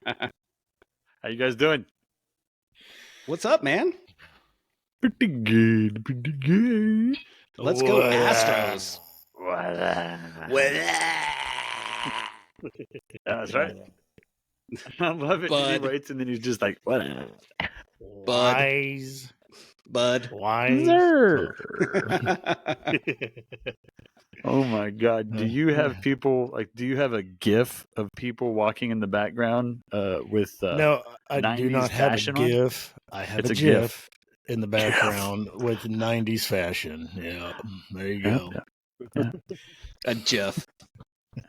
How you guys doing? What's up, man? Pretty good, pretty good. Let's go Astros. That's right. I love it. He Bud. waits and then he's just like, what? Wise. Bud. Wise. Oh my God. Do you have people do you have a GIF of people walking in the background with No, I do 90s not have a fashion on? GIF. I have It's a a GIF. GIF in the background with 90s fashion. Yeah, there you go. Yeah. A GIF.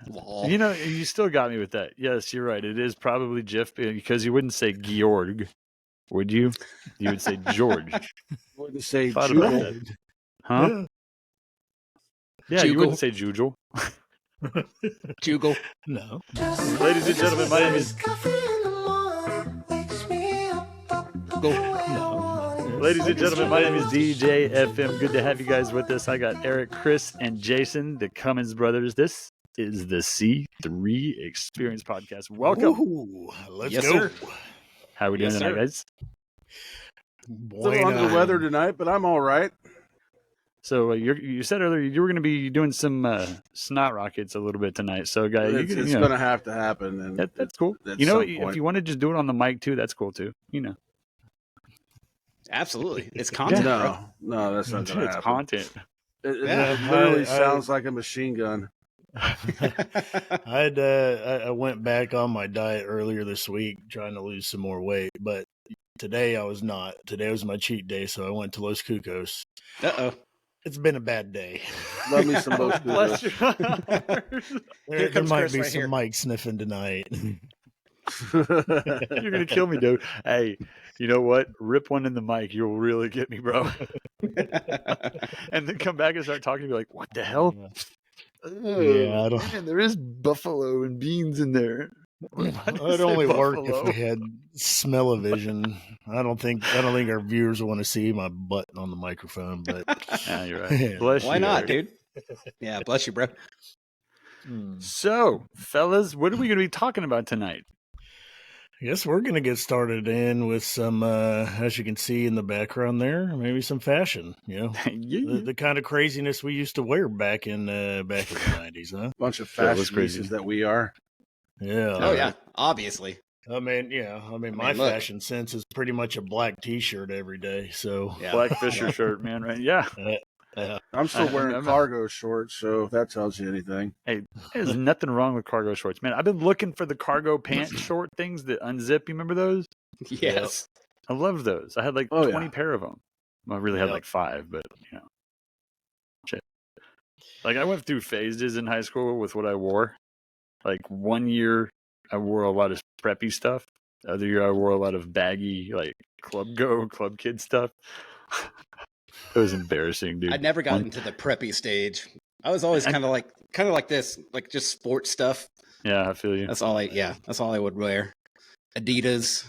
Lol. You know, you still got me with that. Yes, you're right. It is probably GIF because you wouldn't say Georg, would you? You would say George. Wouldn't say Thought about Jewel. that. Huh? Yeah, you wouldn't say Jujel. Jugal. No. Ladies and gentlemen, my name is Ladies and gentlemen, my name is DJFM. Good to have you guys with us. I got Eric, Chris, and Jason, the Cummins brothers. This is the C3 Experience Podcast. Welcome. Ooh, let's Yes, go. sir. How are we doing Yes, tonight, sir. guys? Still under the weather tonight, but I'm all right. So you said earlier you were going to be doing some snot rockets a little bit tonight. So, guys, It's going to have to happen. And that's cool. at You know, some point. if you want to just do it on the mic too, that's cool too. You know, Absolutely. It's content. bro. No, that's not going to it's happen. content. It Yeah, literally sounds like a machine gun. I went back on my diet earlier this week trying to lose some more weight, but today I was not. Today was my cheat day, so I went to Los Cucos. Uh-oh. It's been a bad day. Love me some Los Bless Cucos. you. There comes might Chris be right some here. mic sniffing tonight. You're gonna kill me, dude. Hey, you know what? Rip one in the mic. You'll really get me, bro. And then come back and start talking. Be like, what the hell? Yeah, I don't- Man, there is buffalo and beans in there. It'd only work if we had smell-o-vision. I don't think our viewers want to see my butt on the microphone, but Yeah, you're right. Bless Why you, not, Eric. dude? Yeah, bless you, bro. So, fellas, what are we going to be talking about tonight? I guess we're going to get started in with some, as you can see in the background there, maybe some fashion, you know, the kind of craziness we used to wear back in the 90s, huh? Bunch of That was fashion crazy. pieces that we are. Yeah. Oh, yeah. Obviously. I mean, my look. fashion sense is pretty much a black T-shirt every day. So Yeah. Black Fisher shirt, man, right? Yeah. I'm still wearing I'm- cargo shorts, so if that tells you anything. Hey, there's nothing wrong with cargo shorts, man. I've been looking for the cargo pant short things that unzip. You remember those? Yes. I love those. I had like Oh, 20 yeah. pair of them. Well, I really had Yep. like 5, but you know, shit. Like I went through phases in high school with what I wore. Like one year, I wore a lot of preppy stuff. The other year, I wore a lot of baggy, like club kid stuff. It was embarrassing, dude. I never got into the preppy stage. I was always kind of like this, like just sports stuff. Yeah, I feel you. That's all I would wear. Adidas,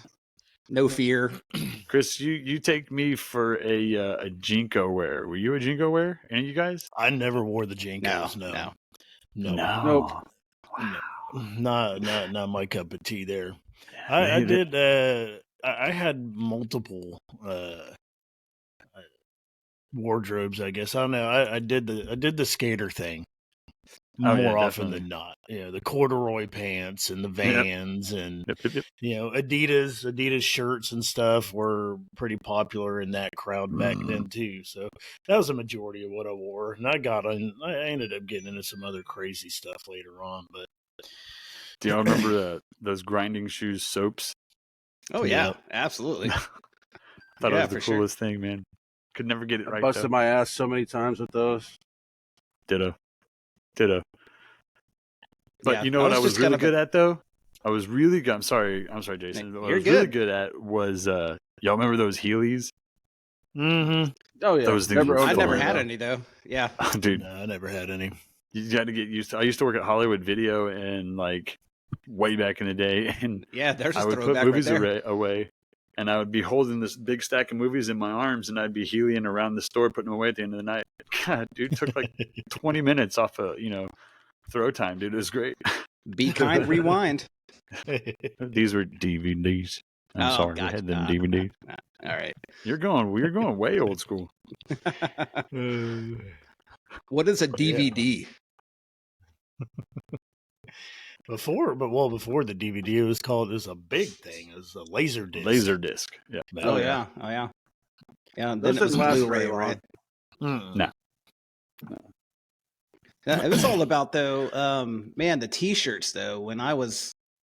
no fear. Chris, you take me for a Jinko wear. Were you a Jinko wear? Any of you guys? I never wore the Jinkos. No. Nope. Not my cup of tea there. Yeah, I man, did. I had multiple wardrobes. I guess I don't know. I did the skater thing Oh, more yeah, often definitely. than not. Yeah, the corduroy pants and the Vans and Yep. Adidas shirts and stuff were pretty popular in that crowd back then too. So that was the majority of what I wore. And I ended up getting into some other crazy stuff later on, but. Do y'all remember those grinding shoes soaps? Oh yeah, Yeah. absolutely. I thought it Yeah, was the for sure. coolest thing, man. Could never get it I right. busted Though. my ass so many times with those. Ditto. But Yeah, you know what I was just really kind of good at though? I was really good. I'm sorry, Jason. What I You're was really good. good at was y'all remember those Heelys? Mm-hmm. Oh, yeah. Those things were I never fun, had though. any though. Yeah. Dude, No, I never had any. you had to get used to. I used to work at Hollywood Video and like way back in the day, and Yeah, there's a I would put throwback movies right there. away, and I would be holding this big stack of movies in my arms, and I'd be heeling around the store, putting them away at the end of the night. God, dude, it took like 20 minutes off of throw time, dude. It was great. Be kind, rewind. These were DVDs. I'm Oh, sorry, we gotcha. had them DVDs. All right. We're going way old school. What is a Yeah. DVD? Before the DVD, it was a big thing. It was a laser disc. Laser disc. Yeah. Oh yeah. Yeah. And Those then it was didn't last Blu-ray, very long. right? No. It was all about though. Man, the T-shirts though. When I was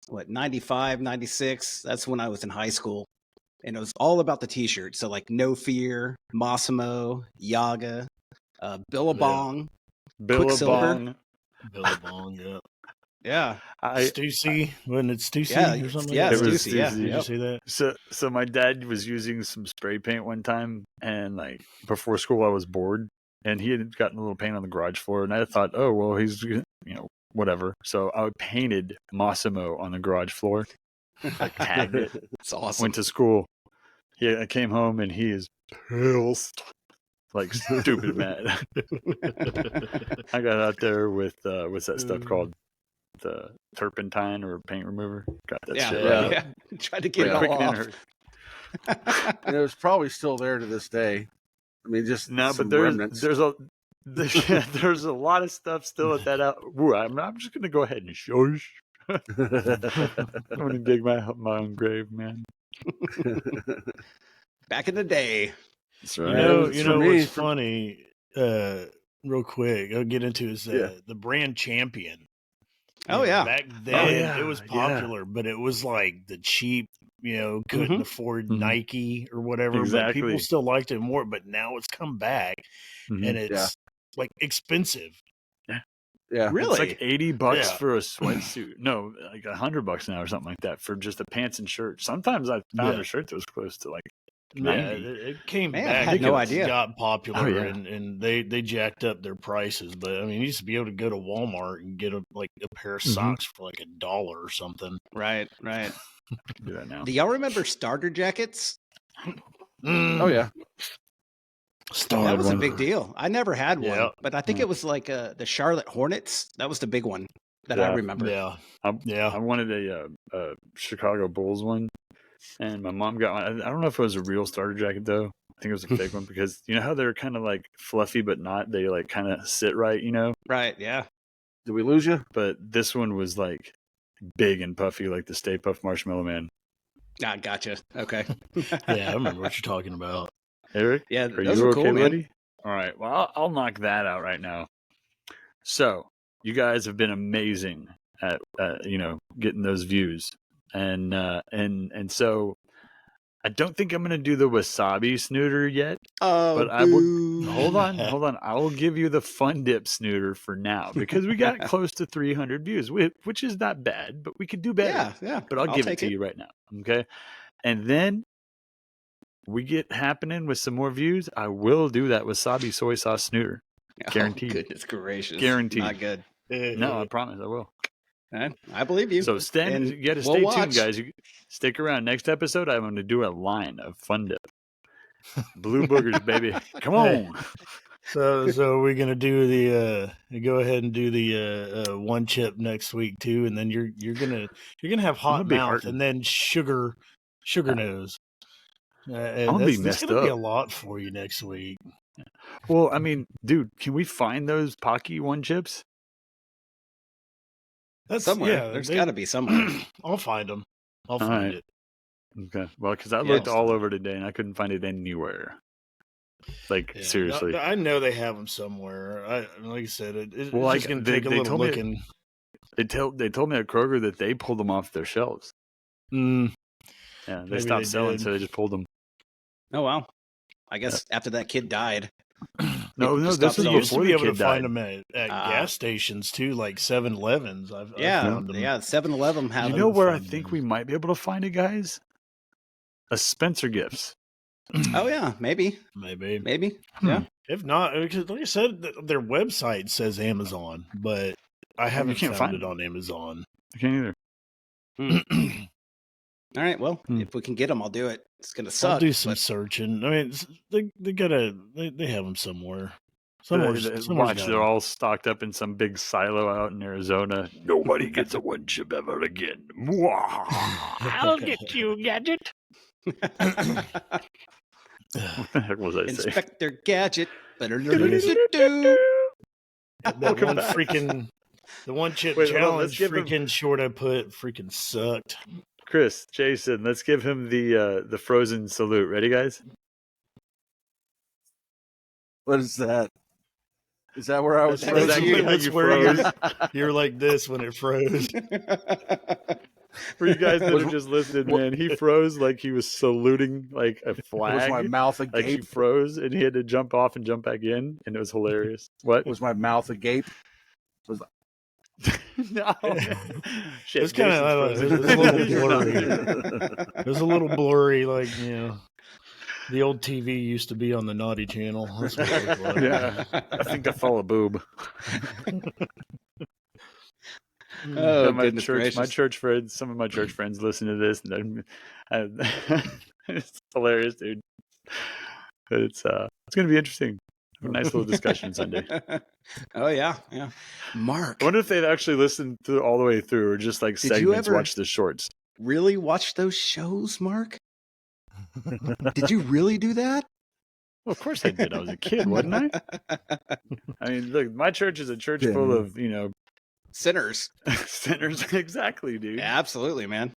95, 96, that's when I was in high school, and it was all about the T-shirts. So like No Fear, Massimo, Yaga, Billabong, Billabong. Billabong, yeah. Yeah. Stussy, wasn't it Stussy Yeah, or something? yeah, like that? Stussy, yeah. Did you see that? So my dad was using some spray paint one time, and like before school I was bored, and he had gotten a little paint on the garage floor, and I thought, oh well, he's whatever. So I painted Massimo on the garage floor, like tagged it. It's awesome. Went to school. I came home and he is pissed, like stupid mad. I got out there with what's that stuff called? The turpentine or paint remover. Got that shit. Yeah. Right. Tried to get it Quick all and off. hurt. And it was probably still there to this day. I mean, just No, some but remnants. there's a lot of stuff still at that out. Ooh, I'm just gonna go ahead and shush. I'm gonna dig my own grave, man. Back in the day. That's You right. know, for me, what's funny? Real quick, I'll get into is the brand Champion. Oh yeah. Back then yeah, it was popular, but it was like the cheap, couldn't afford Nike or whatever. Exactly. But people still liked it more. But now it's come back and it's like expensive. Yeah. Really? It's like $80 Yeah. for a sweatsuit. No, like $100 now or something like that for just the pants and shirt. Sometimes I found a shirt that was close to like Yeah, 90. it came Man, back. I had no it idea. Got popular, Oh, yeah. and they jacked up their prices. But I mean, you used to be able to go to Walmart and get a pair of socks for like $1 or something. Right. Do that now. Do y'all remember starter jackets? Oh yeah. That was a big deal. I never had one, Yeah. but I think it was like the Charlotte Hornets. That was the big one that I remember. Yeah, I wanted a Chicago Bulls one, and my mom got one. I don't know if it was a real starter jacket though. I think it was a fake one because you know how they're kind of like fluffy but not. They like kind of sit right, Right. Yeah. Did we lose you? But this one was like big and puffy, like the Stay Puft Marshmallow Man. Ah, gotcha. Okay. yeah, I remember what you're talking about. Eric, Yeah, are those you were okay, cool, man. buddy? All right. Well, I'll knock that out right now. So you guys have been amazing at getting those views, and so I don't think I'm going to do the wasabi snooter yet. Oh, but I will. Hold on. I will give you the fun dip snooter for now because we got close to 300 views, which is not bad, but we could do better. Yeah. But I'll give it take to you right now, okay? And then we get happening with some more views. I will do that wasabi soy sauce snooter. Guaranteed. Oh, goodness gracious. Guaranteed. Not good. No, I promise I will. I believe you. So And you got to we'll stay watch. tuned, guys. You stick around. Next episode, I'm going to do a line of fun dip. Blue boogers, baby. Come on. So we're gonna do go ahead and do the one chip next week too, and then you're gonna have hot be mouth hurting. and then sugar nose. I'm gonna be That's messed gonna be a up. lot for you next week. Well, I mean, dude, can we find those Pocky one chips? That's somewhere. There's got to be somewhere. I'll find them. I'll All find right. it. Okay. Well, because I Yeah. looked all over today and I couldn't find it anywhere. Like Yeah, seriously. I know they have them somewhere. Like I said, it's Well, just going to take a they little told me looking. They told me at Kroger that they pulled them off their shelves. Yeah, they Maybe stopped they selling, did. so they just pulled them. Oh, wow. I guess after that kid died. No, Just this stopped was You used to before be the able to kid find died. them at gas stations too, like 7-Elevens. I've found them. Yeah. 7-Eleven have You them. know where I Fun think news. we might be able to find it, guys? A Spencer Gifts. Oh yeah, maybe. Maybe. Yeah. If not, because like I said, their website says Amazon, but I haven't can't found find it on Amazon. I can't either. All right. Well, if we can get them, I'll do it. It's gonna suck. I'll do some but searching. I mean, they have them somewhere. Watch, they're all stocked up in some big silo out in Arizona. Nobody gets a one chip ever again. I'll get you, Gadget. What the heck was I saying? Inspector Gadget. That one freaking, the one chip challenge freaking short I put freaking sucked. Chris, Jason, let's give him the frozen salute. Ready, guys? What is that? Is that where I was Is that frozen? how you froze? You're like this when it froze. For you guys that are just listening, man, he froze like he was saluting like a flag. Was my mouth agape? Like he froze and he had to jump off and jump back in, and it was hilarious. What? Was my mouth agape? No. Shit, it was kind of a little blurry. It was a little blurry, like, the old TV used to be on the naughty channel. That's what it looked like. Yeah, I think I saw a boob. Oh, my church friends, some of my church friends listen to this, and it's hilarious, dude. It's going to be interesting. A nice little discussion Sunday. Oh yeah. Mark, I wonder if they've actually listened all the way through, or just like segments, watch the shorts. Really watch those shows, Mark? Did you really do that? Well, of course I did. I was a kid, wasn't I? I mean, look, my church is a church full of, sinners. Sinners, exactly, dude. Yeah, absolutely, man.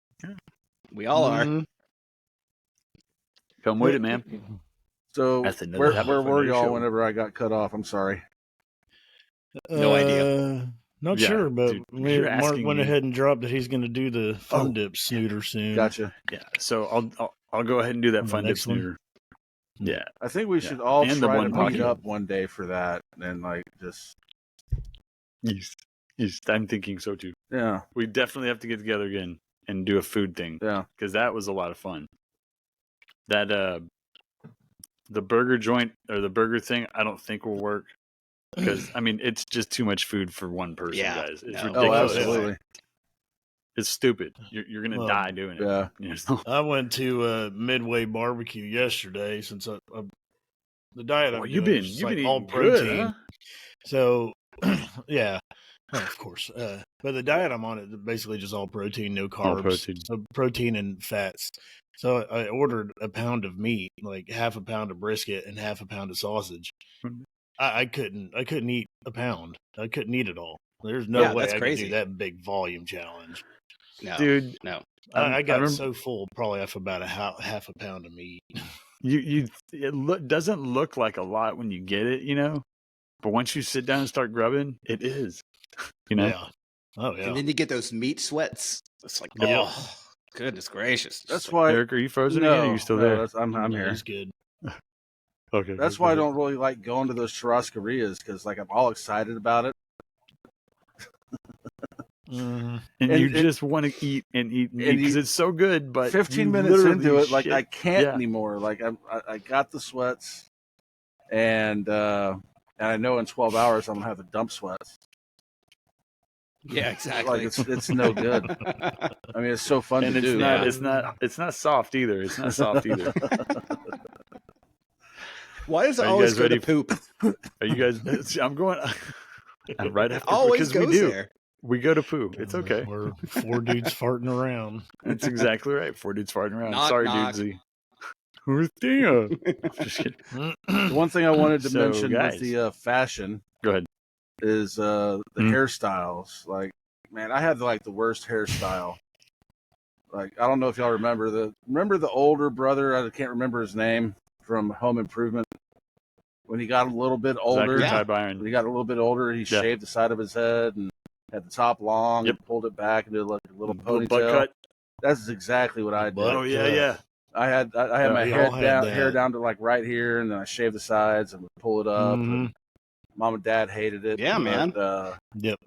We all are. Come with it, man. So, where were y'all whenever I got cut off? I'm sorry. No idea. Not sure, but dude, Mark went ahead and dropped that he's going to do the fun dip snooter soon. Gotcha. Yeah, so I'll go ahead and do that fun dip snooter. Yeah, I think we should all try to meet up one day for that, and like just. Yes, I'm thinking so too. Yeah, we definitely have to get together again and do a food thing. Yeah, because that was a lot of fun. That the burger joint or the burger thing, I don't think will work. Because, I mean, it's just too much food for one person, guys. It's ridiculous. Oh, absolutely. It's stupid. You're going to die doing it. Yeah. I went to Midway Barbecue yesterday since the diet I'm you've doing been is like eating all protein. Good, huh? So, yeah, of course. But the diet I'm on is basically just all protein, no carbs. All protein. So protein and fats. So I ordered a pound of meat, like half a pound of brisket and half a pound of sausage. I couldn't eat a pound. I couldn't eat it all. There's no way I could do that big volume challenge. No, dude, no. I got so full probably off about half a pound of meat. It doesn't look like a lot when you get it, but once you sit down and start grubbing, it is, Yeah. Oh yeah. And then you get those meat sweats. It's like, goodness gracious. That's why. Eric, are you frozen again? Or are you still there? I'm here. He's good. Okay. That's why I don't really like going to those churrascarias, because like I'm all excited about it. And you just want to eat and eat because it's so good. But 15 minutes into it, like I can't anymore. Like I got the sweats, and I know in 12 hours I'm gonna have the dump sweats. Yeah, exactly. Like it's no good. I mean, it's so fun to do. It's not soft either. It's not soft either. Why does it always go to poop? Are you guys? I'm going right after always because goes there. We go to poo. It's okay. We're 4 dudes farting around. That's exactly right. 4 dudes farting around. Knock, Sorry, knock. dudesy. Who's there? Just kidding. The one thing I wanted to mention with the fashion. Go ahead. Is the hairstyles. Like, man, I had like the worst hairstyle. Like, I don't know if y'all remember the older brother. I can't remember his name from Home Improvement. When he got a little bit older, when he got a little bit older, he shaved the side of his head and had the top long, and pulled it back and did like a little ponytail. Butt cut. That's exactly what I did. Oh yeah. I had my hair down to like right here, and then I shaved the sides and would pull it up. And Mom and Dad hated it. Yeah, man. Yep.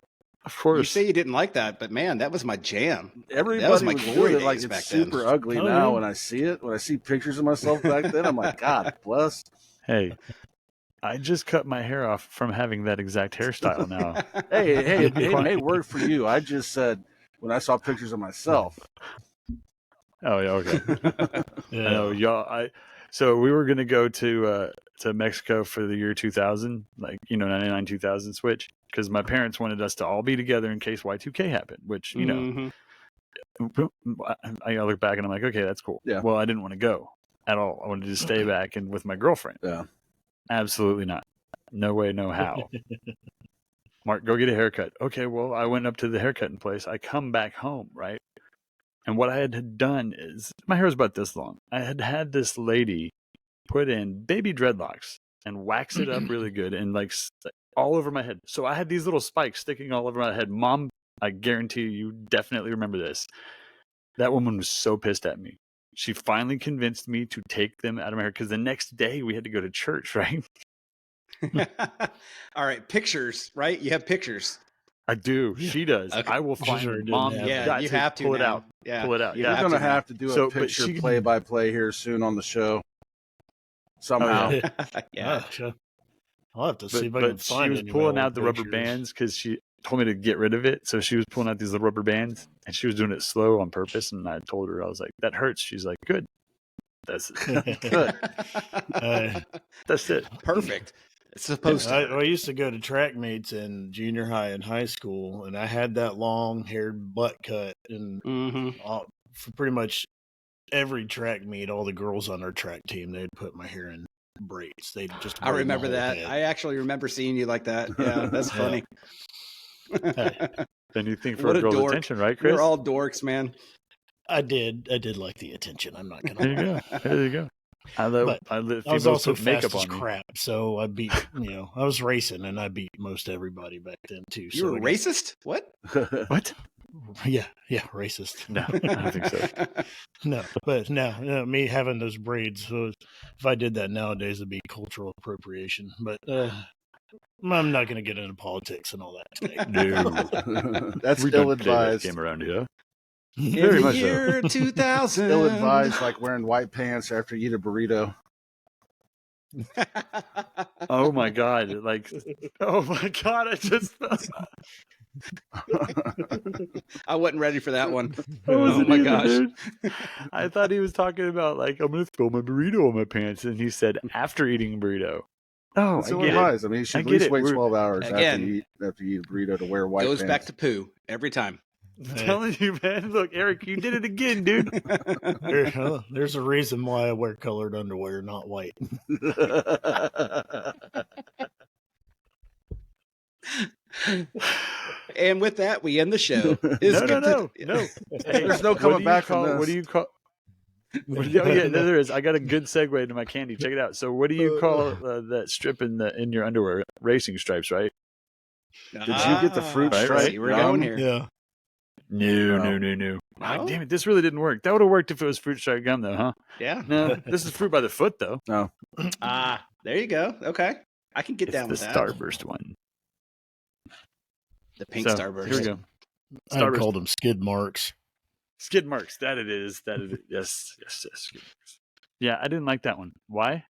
Of course. You say you didn't like that, but man, that was my jam. Everybody that was my doing glory it. Like, days it's back super then. ugly now when I see it. When I see pictures of myself back then, I'm like, God bless. Hey, I just cut my hair off from having that exact hairstyle now. hey, it may work for you. I just said when I saw pictures of myself. Oh yeah, okay. I know, y'all. So we were gonna go to to Mexico for the year 2000, like 99 2000 switch, because my parents wanted us to all be together in case Y2K happened. Which Mhm. I look back and I'm like, okay, that's cool. Yeah. Well, I didn't want to go at all. I wanted to stay back and with my girlfriend. Yeah. Absolutely not. No way, no how. Mark, go get a haircut. Okay, well, I went up to the haircutting place. I come back home, right? And what I had done is, my hair was about this long. I had this lady put in baby dreadlocks and wax it up really good and like all over my head. So I had these little spikes sticking all over my head. Mom, I guarantee you definitely remember this. That woman was so pissed at me. She finally convinced me to take them out of my hair because the next day we had to go to church, right? All right, pictures, right? You have pictures. I do. She does. Okay. I will find Sure them. didn't Mom, have you Yeah, got you to have to pull it now. out. Yeah. Pull it out. You Yeah. We're have gonna to now. have to do So, a but picture she- play-by-play here soon on the show. Somehow. yeah. Yeah. Sure. I'll have to see if I But can she find was any of pulling my out old the rubber pictures. bands because she told me to get rid of it. So she was pulling out these little rubber bands and she was doing it slow on purpose. And I told her, I was like, that hurts. She's like, good. That's good. That's it. Perfect. It's supposed to. I used to go to track meets in junior high and high school, and I had that long-haired butt cut, and Mhm. for pretty much every track meet, all the girls on our track team, they'd put my hair in braids. They'd just I braid my remember whole that. head. I actually remember seeing you like that. Yeah, that's Yeah. funny. Anything for What a a girl's dork. attention, right, Chris? We're all dorks, man. I did like the attention. I'm not gonna There you lie. go. There you go. I let I was females also put makeup fast as on me. crap, so I beat. I was racing, and I beat most everybody back then too. You so were I got- racist? What? What? Yeah, racist. No, I don't think so. No, but no, me having those braids. So if I did that nowadays, it'd be cultural appropriation. But I'm not going to get into politics and all that tonight. No. That's We don't play that ill-advised. game around here. In Very the much so. year 2000. Ill-advised, like wearing white pants after you eat a burrito. Oh my god! Like, oh my god! I just. I wasn't ready for that one. I Oh wasn't my either, gosh. dude. I thought he was talking about like I'm gonna throw my burrito on my pants, and he said after eating a burrito. Oh, That's I get it. ill-advised. I mean, you should I at get least it. wait We're- 12 hours Again. after you eat a burrito to wear white Goes pants. back to poo every time. I'm telling you, man. Look, Eric, you did it again, dude. There's a reason why I wear colored underwear, not white. And with that, we end the show. No. Hey, There's no what coming do you back from call- this. What do you call? Oh yeah, no, there is. I got a good segue into my candy. Check it out. So, what do you call that strip in your underwear? Racing stripes, right? Did you get the fruit Right, stripe? right. You were gum? going here. Yeah. No. Ah, No? damn it! This really didn't work. That would have worked if it was fruit stripe gum, though, huh? Yeah. No, this is fruit by the foot, though. No. There you go. Okay. I can get It's down the with that. Starburst one. The pink So, Starburst. Here we go. I Starburst. called them skid marks. Skid marks. That it is. That it is. Yes. Skid marks. Yeah, I didn't like that one. Why?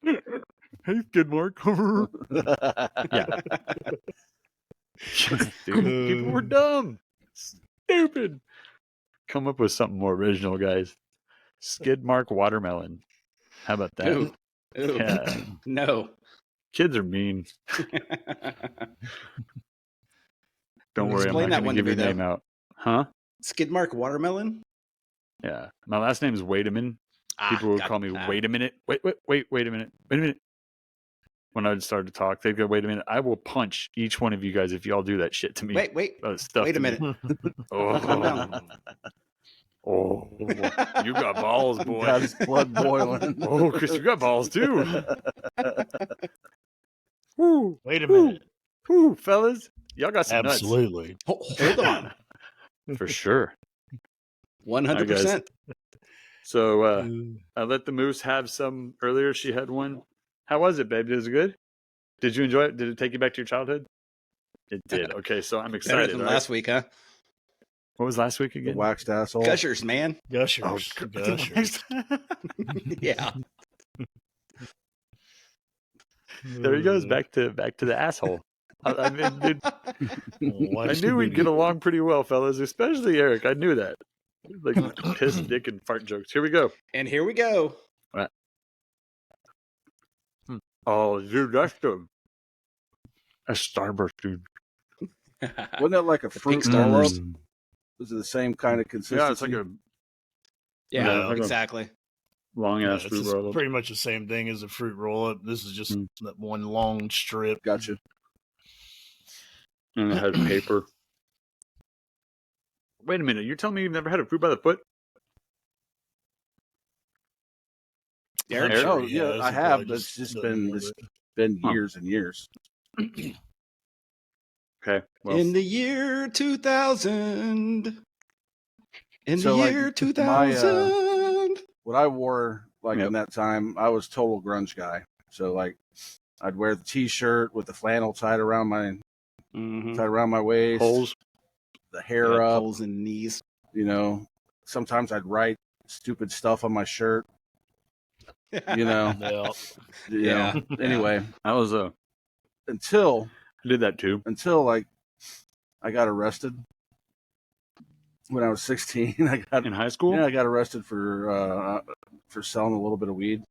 Hey, skid mark. Yeah. Dude, people were dumb. Stupid. Come up with something more original, guys. Skid mark watermelon. How about that? Ooh. Ooh. Yeah. No. Kids are mean. Don't worry, Explain I'm that not one going to to give me, your name out. Huh? Skid mark watermelon? Yeah. My last name is Waedemon. People would call me wait a minute. Wait a minute. When I would start to talk, they'd go, wait a minute. I will punch each one of you guys if y'all do that shit to me. Wait. Stuff Wait a to me. minute. Oh. Calm down. Oh, you got balls, boy. Got his blood boiling. Oh, Chris, you got balls too. Woo, Wait a minute. woo, fellas. Y'all got some Absolutely. Hold on. nuts. For sure. 100%. So I let the moose have some earlier. She had one. How was it, babe? Was it good? Did you enjoy it? Did it take you back to your childhood? It did. Okay, so I'm Better excited. than all right? last week, huh? What was last week The again? waxed asshole. Gushers, man. Gushers. Oh, Gushers. Yeah. There he goes, back to the asshole. I mean, dude, I knew we'd get along pretty well, fellas, especially Eric. I knew that. Like piss, dick, and fart jokes. Here we go. And here we go. Right. Oh, dude, that's Starburst, dude. Wasn't that like a The fruit pink roll up? Starburst. Was it the same kind of consistency? Yeah, it's like a Yeah, like a exactly. long Yeah, ass it's fruit just roll. pretty much the same thing as a fruit roll-up. This is just that one long strip. Gotcha. And it has paper. Wait a minute, you're telling me you've never had a fruit by the foot? Derek? I'm sure Oh he yeah, has. I He have, probably but it's just doesn't been Huh. years and years. Okay. Well, In the year 2000. In So, the like, year 2000. What I wore like Yep. in that time, I was total grunge guy. So like, I'd wear the t-shirt with the flannel tied around my waist, holes. the hair up. Holes in the knees. You know, sometimes I'd write stupid stuff on my shirt. You know, Yeah. Yeah. Anyway, I was until I did that too. like I got arrested when I was 16. In high school? I got arrested for selling a little bit of weed.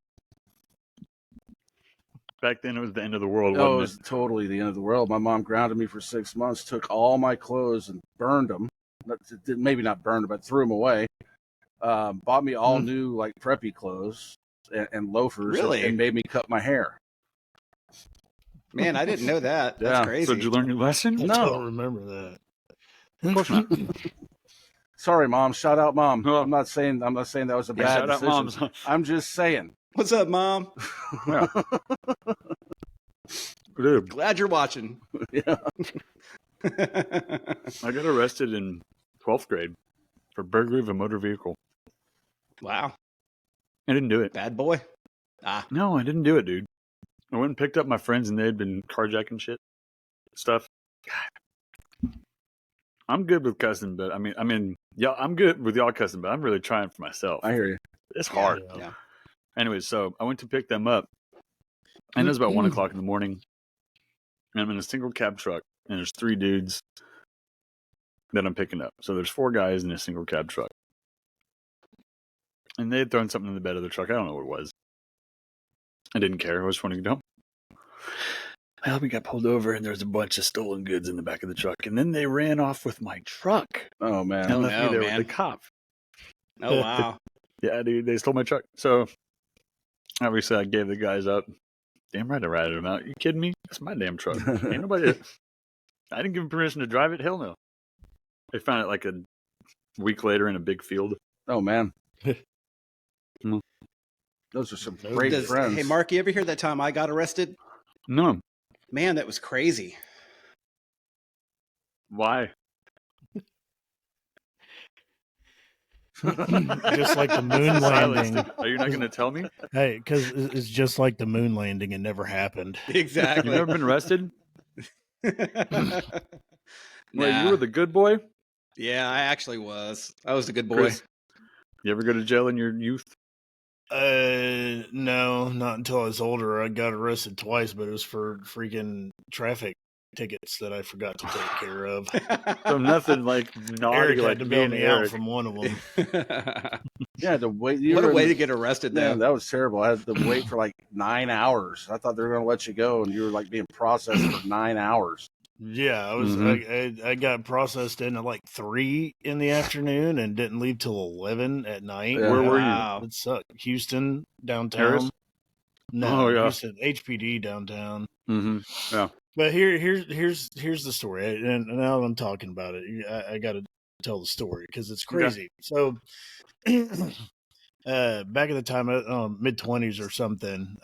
Back then it was the end of the world, No, it wasn't was totally the end of the world. My mom grounded me for 6 months, took all my clothes and burned them. Maybe not burned them, but threw them away. Bought me all new like preppy clothes and loafers. Really? And made me cut my hair. Man, I didn't know that. That's Yeah. it? crazy. So did you learn your lesson? I No. don't remember that. Of course not. Sorry, Mom. Shout out, Mom. Well, I'm not saying that was a Yeah, bad shout out decision. moms. I'm just saying. What's up, Mom? Yeah. Dude, Glad you're watching. Yeah. I got arrested in 12th grade for burglary of a motor vehicle. Wow. I didn't do it. Bad boy. Ah. No, I didn't do it, dude. I went and picked up my friends and they had been carjacking stuff. God. I'm good with cussing, but I mean, yeah, I'm good with y'all cussing, but I'm really trying for myself. I hear you. It's hard. Yeah. Anyway, so I went to pick them up, and it was about 1 o'clock in the morning, and I'm in a single cab truck, and there's 3 dudes that I'm picking up. So there's 4 guys in a single cab truck, and they had thrown something in the bed of the truck. I don't know what it was. I didn't care. I just wanted to go. Well, we got pulled over, and there's a bunch of stolen goods in the back of the truck, and then they ran off with my truck Oh man. and left me no, there man. with the cop. Oh, wow. Yeah, dude, they stole my truck. So obviously, I gave the guys up. Damn right, I ratted them out. You kidding me? That's my damn truck. Ain't nobody. I didn't give them permission to drive it. Hell no. They found it like a week later in a big field. Oh man. Mm. Those are some great Does- friends. Hey, Mark, you ever hear that time I got arrested? No, Man, that was crazy. why? Just like the moon Silence. landing. Are you not going to tell me? Hey, because it's just like the moon landing. It never happened. You've Exactly. never been arrested? Nah. Wait, you were the good boy? Yeah, I actually was. I was a good boy. Chris, you ever go to jail in your youth? No, not until I was older. I got arrested twice, but it was for freaking traffic tickets that I forgot to take care of. So nothing like naughty Eric like had to me bail and me out Eric. from one of them. Yeah, to wait. What a way to get arrested, though. Man, that was terrible. I had to wait for like 9 hours. I thought they were going to let you go, and you were like being processed for 9 hours. Yeah, I was. I got processed in at like 3 in the afternoon and didn't leave till 11 at night. Yeah. Where were you? Wow. It sucked. Houston downtown. Harris? No, Oh, yeah. Houston HPD downtown. Mm-hmm. But here's the story, and now that I'm talking about it, I got to tell the story because it's crazy. So, back at the time, mid-20s or something,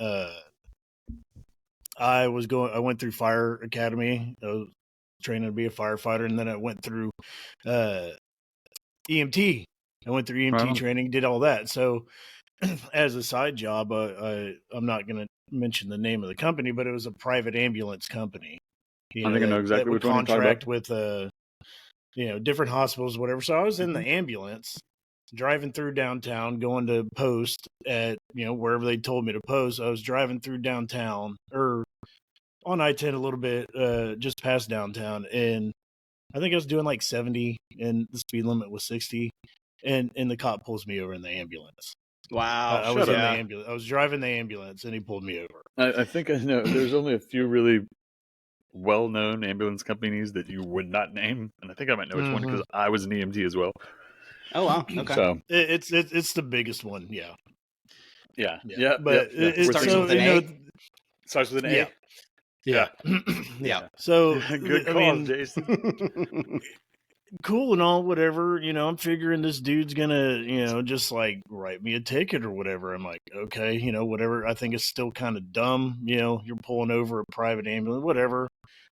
I went through fire academy. I was training to be a firefighter, and then I went through EMT. I went through EMT Wow. training, did all that. So, as a side job, I'm not going to mention the name of the company, but it was a private ambulance company. I think I know exactly that would which one you're talking contract with different hospitals, whatever. So I was in the ambulance, driving through downtown, going to post at wherever they told me to post. I was driving through downtown or on I-10 a little bit, just past downtown, and I think I was doing like 70, and the speed limit was 60, and the cop pulls me over in the ambulance. Wow. I was shut in the yeah. ambulance. I was driving the ambulance, and he pulled me over. I think I know. There's only a few really well-known ambulance companies that you would not name, and I think I might know which one because I was an EMT as well. Oh wow. Okay. So It's the biggest one. Yeah. yeah. But It starts so with an you know, A? Starts with an yeah. A. Yeah. Yeah. So Good I call, mean, Jason. cool and all, whatever. I'm figuring this dude's gonna, just like write me a ticket or whatever. I'm like, okay, whatever. I think it's still kind of dumb. You're pulling over a private ambulance, whatever.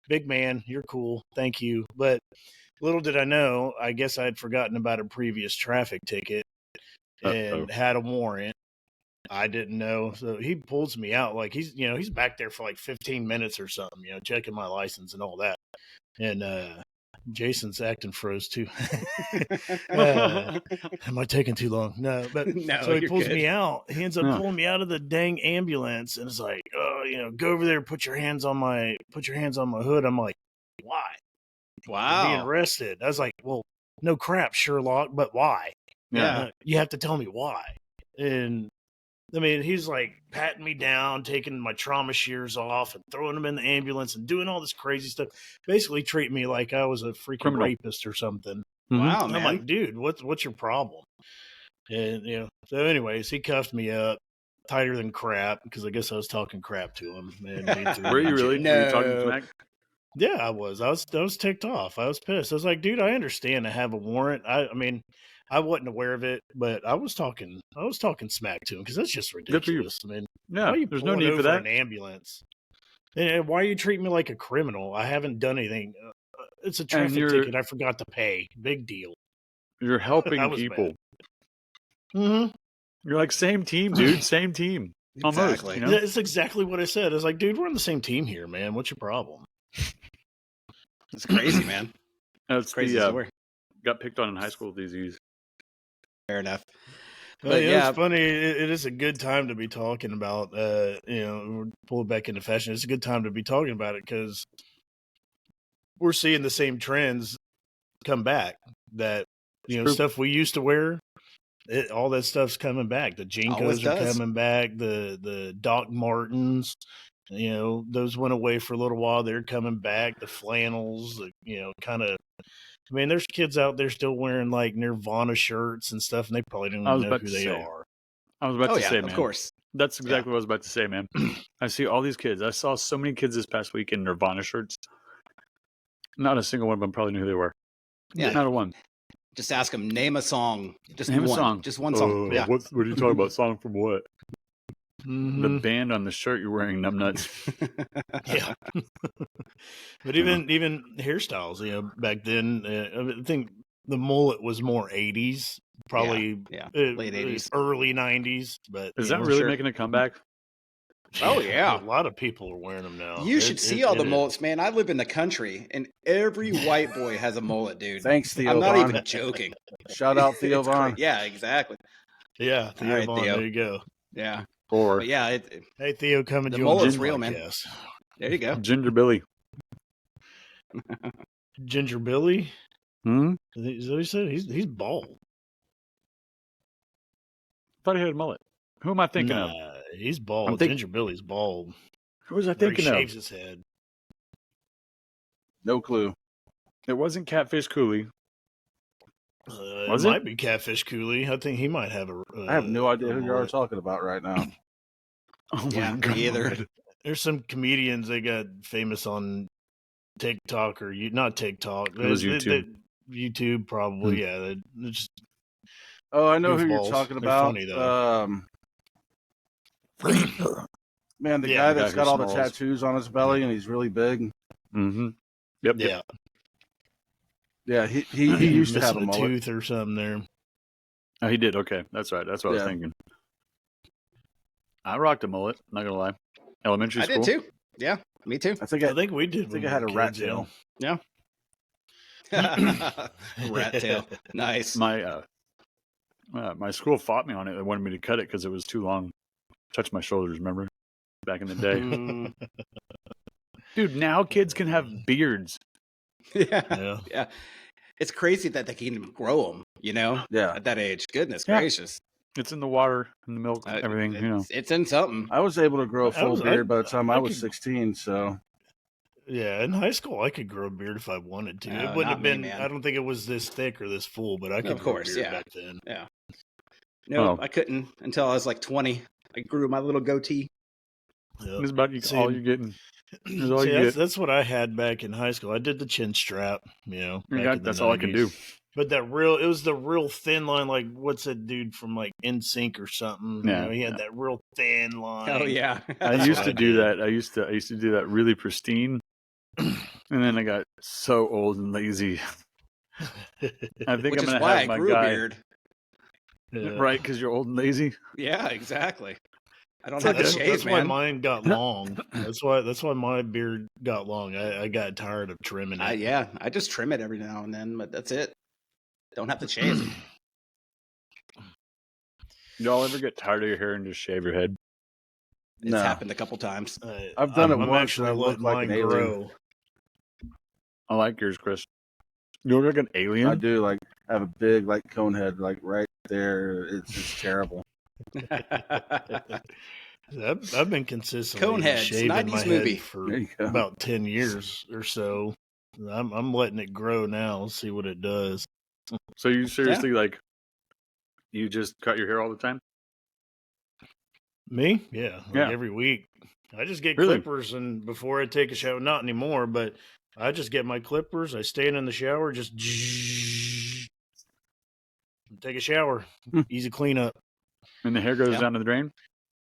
Big man, you're cool. Thank you. But little did I know, I guess I had forgotten about a previous traffic ticket and had a warrant. I didn't know. So he pulls me out like he's back there for like 15 minutes or something, checking my license and all that. And Jason's acting froze too. Am I taking too long? No, but No, so he you're pulls good. me out. He ends up Yeah. pulling me out of the dang ambulance and it's like, oh, go over there, put your hands on my hood. I'm like, why? I'm being Wow. arrested. I was like, well, no crap, Sherlock, but why? Yeah. You have to tell me why. And I mean, he's like patting me down, taking my trauma shears off and throwing them in the ambulance and doing all this crazy stuff. Basically treating me like I was a freaking Criminal. rapist or something. Wow, And man. I'm like, dude, what's your problem? And, so anyways, he cuffed me up tighter than crap because I guess I was talking crap to him. And he threw Were me you in really? jail. Were you talking No. smack? Yeah, I was ticked off. I was pissed. I was like, dude, I understand I have a warrant. I mean, I wasn't aware of it, but I was talking smack to him because that's just Good for you. ridiculous. I mean, Yeah, why are you there's no pulling need for over that. an ambulance? And why are you treating me like a criminal? I haven't done anything. It's a traffic ticket I forgot to pay. Big deal. You're helping I was people. Mm-hmm. You're like, same team, dude. Same team. Almost. Exactly. That's exactly what I said. I was like, dude, we're on the same team here, man. What's your problem? It's crazy, man. That's Crazy the story. got picked on in high school disease. Fair enough. But But yeah. it's funny. It is a good time to be talking about, pull it back into fashion. It's a good time to be talking about it because we're seeing the same trends come back that, True. stuff we used to wear. All that stuff's coming back. The Always Jinkos are does. coming back. The Doc Martens, those went away for a little while. They're coming back. The flannels, kind of. I mean, there's kids out there still wearing like Nirvana shirts and stuff, and they probably don't even know who they are. I was about Oh to yeah, say, man. of course. That's exactly what I was about to say, man. I see all these kids. I saw so many kids this past week in Nirvana shirts. Not a single one of them probably knew who they were. Yeah. Not a one. Just ask them, name a song. Just Name one. a song. Just one song. Yeah. What are you talking about? Song from what? Mm-hmm. The band on the shirt you're wearing, numbnuts. Yeah. But even hairstyles, back then, I think the mullet was more 80s, probably late 80s. early 90s. But Is that really making a comeback? Oh, yeah. A lot of people are wearing them now. You should see all the mullets, man. I live in the country, and every white boy has a mullet, dude. Thanks, Theo. I'm not Vaughn. even joking. Shout out Theo It's Vaughn. great. Yeah, exactly. Yeah, Theo All right, Vaughn, Theo. there you go. Yeah. Or But yeah, Hey, Theo, come and The join mullet's the real, man. podcast. there you go. Ginger Billy. Ginger Billy? Hmm? Is that what he said? He's bald. Thought he had a mullet. Who am I thinking of? He's bald. Ginger Billy's bald. Who was I Or he thinking shaves of? his head. No clue. It wasn't Catfish Cooley. Was it it? might be Catfish Cooley. I think he might have a. I have no idea a who you are mullet. talking about right now. Oh Yeah, my me God. either. There's some comedians that got famous on TikTok or not TikTok. It was YouTube. YouTube probably. Yeah, they just Oh, I know who you're goofballs. talking They're about. funny, though. Man, the Yeah, guy the that's guy got who all the snarls. tattoos on his belly and he's really big. Mm-hmm. Yep. yeah. Yeah, he used to have a Missing mullet. tooth or something there. Oh, he did. Okay. That's right. That's what I was Yeah. thinking. I rocked a mullet. Not going to lie. Elementary I school. did too. Yeah, me too. I think I think we did. I think when I had we a were rat kids, tail. Rat tail. Nice. My school fought me on it. They wanted me to cut it because it was too long. Touch my shoulders, remember? Back in the day. Mm, Dude, now kids can have beards. yeah. Yeah. Yeah. It's crazy that they can grow them, Yeah. at that age. Goodness Yeah. gracious. It's in the water, in the milk, everything. You know, It's in something. I was able to grow a full beard by the time I was could- 16. So Yeah, in high school, I could grow a beard if I wanted to. No, It wouldn't not have been. me, man. I don't think it was this thick or this full, but I could Of grow course, a beard yeah. back then. Yeah. No, Oh. I couldn't until I was like 20. I grew my little goatee. Yep. it's about all you're getting. That's all See, you get. that's what I had back in high school. I did the chin strap, back in the That's all I can 90s. do. But it was the real thin line, like what's that dude from like NSYNC or something? Yeah, He had that real thin line. Oh yeah. I That's used what to I do did. that. I used to do that really pristine, and then I got so old and lazy. I think Which I'm is gonna why I have my grew a guy beard. Yeah. right because you're old and lazy. Yeah, exactly. I don't It's have okay. to shave, That's why man. mine got long. That's why my beard got long. I got tired of trimming it. I just trim it every now and then, but that's it. Don't have to shave. Y'all ever get tired of your hair and just shave your head? It's No. happened a couple times. I've done it I'm once actually and I look letting like an mine alien. grow. I like yours, Chris. You look like an alien. I do like have a big like cone head like right there. It's terrible. I've been consistently Coneheads, shaving 90s my movie. head for There you go. about 10 years or so. I'm letting it grow now, see what it does. So you seriously you just cut your hair all the time? Me? Yeah, Yeah. every week. I just get Really? clippers, and before I take a shower, not anymore, but I just get my clippers. I stand in the shower, just take a shower. Easy cleanup. And the hair goes Yeah. down to the drain?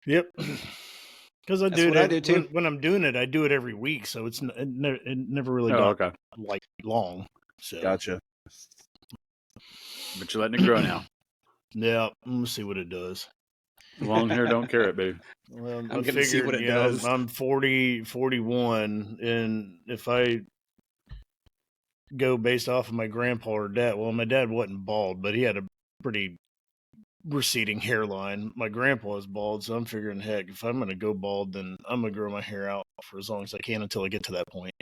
Yep. Because I That's do what I do, too. When I'm doing it, I do it every week, so it never really got okay. like long. So Gotcha. But you're letting it grow now. yeah, I'm gonna see what it does. Long hair don't carrot, babe. Well, I'm gonna see what it does. I'm 41, and if I go based off of my grandpa or dad, well, my dad wasn't bald, but he had a pretty receding hairline. My grandpa is bald, so I'm figuring, heck, if I'm gonna go bald, then I'm gonna grow my hair out for as long as I can until I get to that point.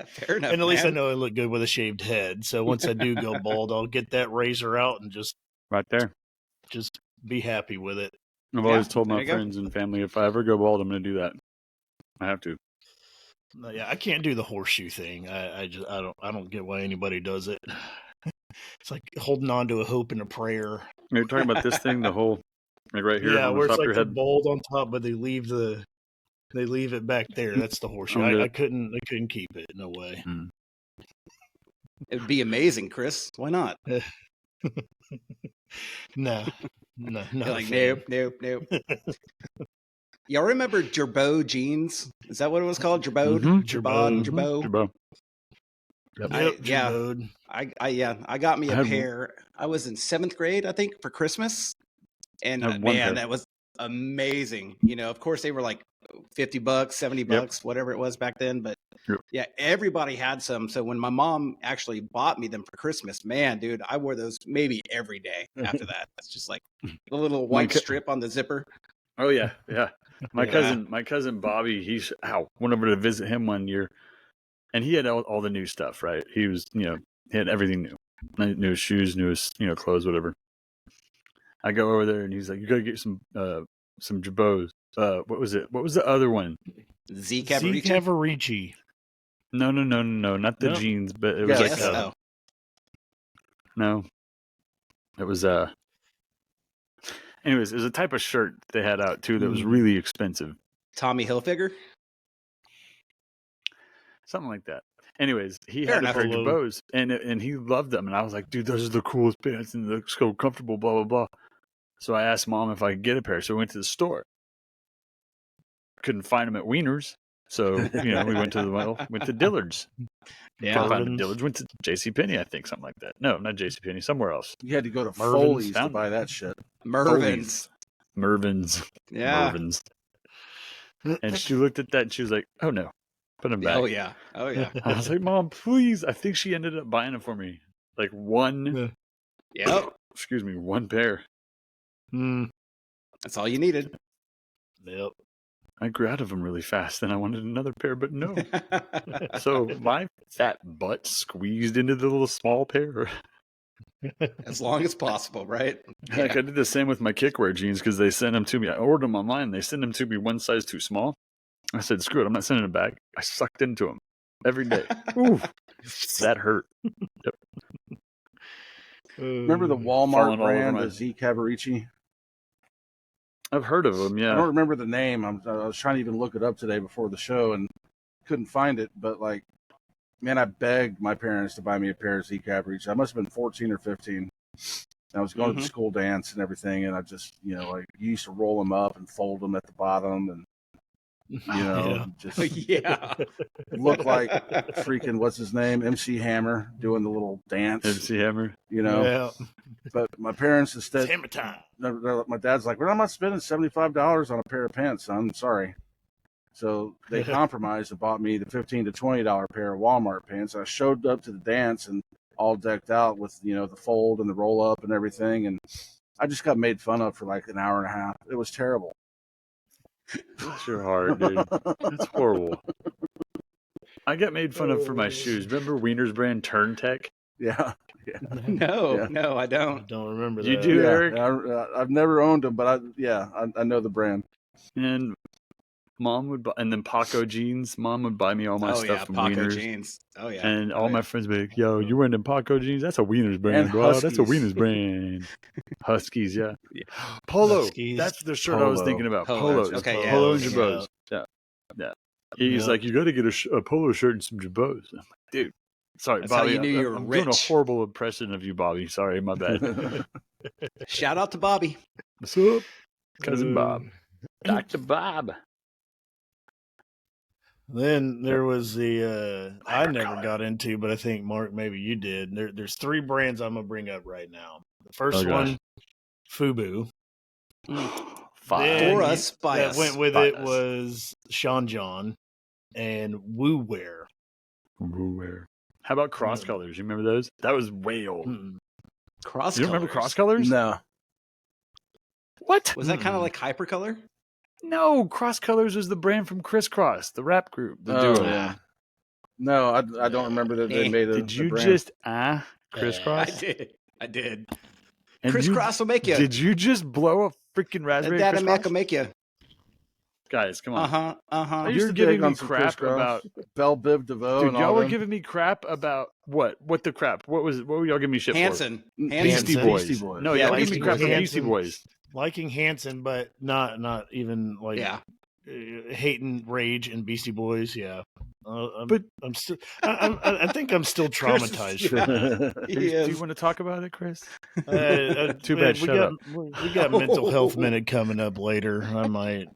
Fair enough. And at least I man. know I look good with a shaved head. So once I do go bald, I'll get that razor out and just Right there. be happy with it. I've Yeah, always told there my you go. friends and family if I ever go bald, I'm going to do that. I have to. No, yeah, I can't do the horseshoe thing. I don't get why anybody does it. It's like holding on to a hope and a prayer. You're talking about this thing, the whole, like right here Yeah, on where the it's top of like your the head. bald on top, but they leave it back there. That's the horseshoe. I'm good. I couldn't keep it. No way. It would be amazing, Chris. Why not? No. You're like, nope. Y'all remember Gerbeau jeans? Is that what it was called? Gerbeau? Mhm. Gerbeau? Mhm. Gerbeau? Jabbo. Yeah. Jabode. I got me I a had- pair. I was in 7th grade, I think, for Christmas. And I had one man, pair. that was amazing. You know, of course they were like $50, $70, whatever it was back then. But Yep. yeah, everybody had some. So when my mom actually bought me them for Christmas, man, dude, I wore those maybe every day after that. It's just like the little white strip on the zipper. Oh, yeah. Yeah. My Yeah. cousin Bobby, went over to visit him one year, and he had all the new stuff, right? He was, he had everything new. New shoes, new, clothes, whatever. I go over there, and he's like, you got to get some Jabos. What was it? What was the other one? Z Z Cavarici. Cavarici. No, not the No. jeans, but it was Yes. like no, it was anyways, it was a type of shirt they had out too that was really expensive, Tommy Hilfiger. something like that. Anyways, he Fair had a enough. pair of Jabos, and he loved them, and I was like, dude, those are the coolest pants, and they look so comfortable, blah blah blah. So I asked Mom if I could get a pair, so we went to the store. Couldn't find them at Wieners, so we went to Dillard's. Yeah. Couldn't find Mervyn's. Dillard's. Went to JCPenney, I think, something like that. No, not JCPenney, somewhere else. You had to go to Mervyn's Foley's to found buy that shit. Mervyn's. Mervyn's. Yeah. Mervyn's. And she looked at that and she was like, oh no, put them back. Oh yeah. Oh yeah. I was like, Mom, please. I think she ended up buying them for me. Like one pair. That's all you needed. Yep. I grew out of them really fast and I wanted another pair, but no. So my fat butt squeezed into the little small pair. as long as possible, right? Heck, I did the same with my kickwear jeans because they sent them to me. I ordered them online. They sent them to me one size too small. I said, screw it. I'm not sending them back. I sucked into them every day. Ooh, that hurt. Yep. Remember the Falling Walmart all over brand, my- the Z Cavarici? I've heard of them, I yeah. don't remember the name. I was trying to even look it up today before the show and couldn't find it. But like, man, I begged my parents to buy me a pair of Z Cavarici. I must have been 14 or 15. I was going to the school dance and everything, and I just, like, you used to roll them up and fold them at the bottom, and just look like freaking what's his name, MC Hammer, doing the little dance. MC Hammer. Yeah. But my parents It's instead, hammer time. my dad's like, "Well, I'm not spending $75 on a pair of pants, son. Sorry." So they compromised and bought me the $15 to $20 pair of Walmart pants. I showed up to the dance and all decked out with, the fold and the roll up and everything. And I just got made fun of for like an hour and a half. It was terrible. Bless your heart, dude. That's horrible. I got made fun of for my shoes. Remember Wiener's brand Turn Tech? Yeah. No, I I don't. don't remember that. You do, Yeah. Eric? I've never owned them, but I know the brand. And Mom would buy, and then Paco jeans. Mom would buy me all my stuff from Paco Wiener's. jeans. Oh yeah, And all Oh, my yeah. friends would be like, yo, you wearing them Paco jeans? That's a Wiener's brand, And bro. That's a Huskies. Wiener's brand. Huskies, yeah. Polo. Huskies. That's the shirt I was Polo. thinking about. Polos. Polos. Okay, yeah. Polo and Yeah. Jabos. Yeah. He's Yeah. like, you got to get a polo shirt and some Jabos. I'm like, dude. Sorry, That's how Bobby. you knew you were I'm doing a rich. horrible impression of you, Bobby. Sorry, my bad. Shout out to Bobby. What's up? Cousin Bob. Uh, Dr. Bob. Then there was the I never color. got into, but I think Mark, maybe you did. There's three brands I'm gonna bring up right now. The first Oh, gosh. one, Fubu. Five. Then For us, by that us. went with By it us. was Sean John and Woo Wear. Where? How about cross colors? You remember those? That was way old. Mm-mm. Cross. You don't remember colors? cross colors? No. What? Was that kind of Mm-mm. like hypercolor? No, Cross Colors was the brand from Criss Cross, the rap group, the Oh, duo. yeah. No, I don't remember that they made a Did you brand. just Criss I Cross? did. And Crisscross will make you. Did you just blow a freaking raspberry That Criss Mac Cross? will make you. Guys, come on. I used You're to giving dig me on some crap Crisscross. about Belle Biv DeVoe dude. and Y'all all were them. giving me crap about what? What the crap? What were y'all giving me shit Hanson. for? Hanson. Beastie Hanson. Boys. Beastie Boys. No, Yeah, y'all were giving me Beastie crap for Boys. Beastie Boys. Liking Hanson, but not even like Yeah. hating Rage and Beastie Boys. Yeah, But- I'm still. I think I'm still traumatized from that. He Do you is. want to talk about it, Chris? Too Man, bad. Shut up. We got mental health minute coming up later. I might.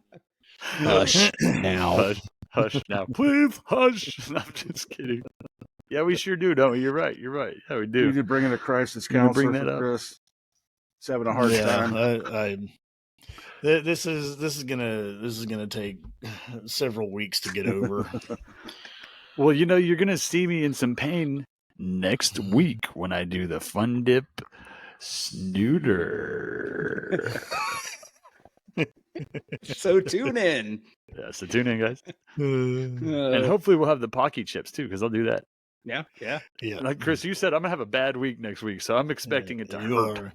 Hush now. Hush now, please. Hush. No, I'm just kidding. Yeah, we sure do, don't we? You're right. Yeah, we We do. need to bring in a crisis You gonna bring counselor that for up? Chris. He's having a hard time. This is gonna take several weeks to get over. Well, you're gonna see me in some pain next week when I do the Fun Dip Snooter. So tune in. Yeah, so tune in, guys, and Uh, hopefully we'll have the Pocky chips too, because I'll do that. yeah. Yeah, Like Chris, you said, I'm gonna have a bad week next week, so I'm expecting it to hurt.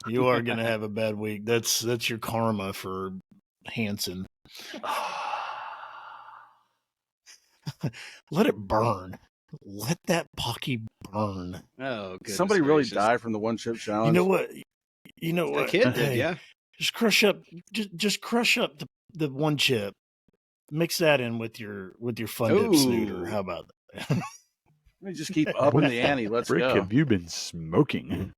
You are gonna have a bad week. That's your karma for Hanson. Let it burn. Let that Pocky burn. Oh, good. Somebody really died from the one chip challenge. You know what? You know A what? kid did, Hey, yeah. Just crush up. Just crush up the one chip. Mix that in with your Fun Dip Ooh. Snooter. How about that? Let me just keep upping the ante. Let's Frick, go. have you been smoking?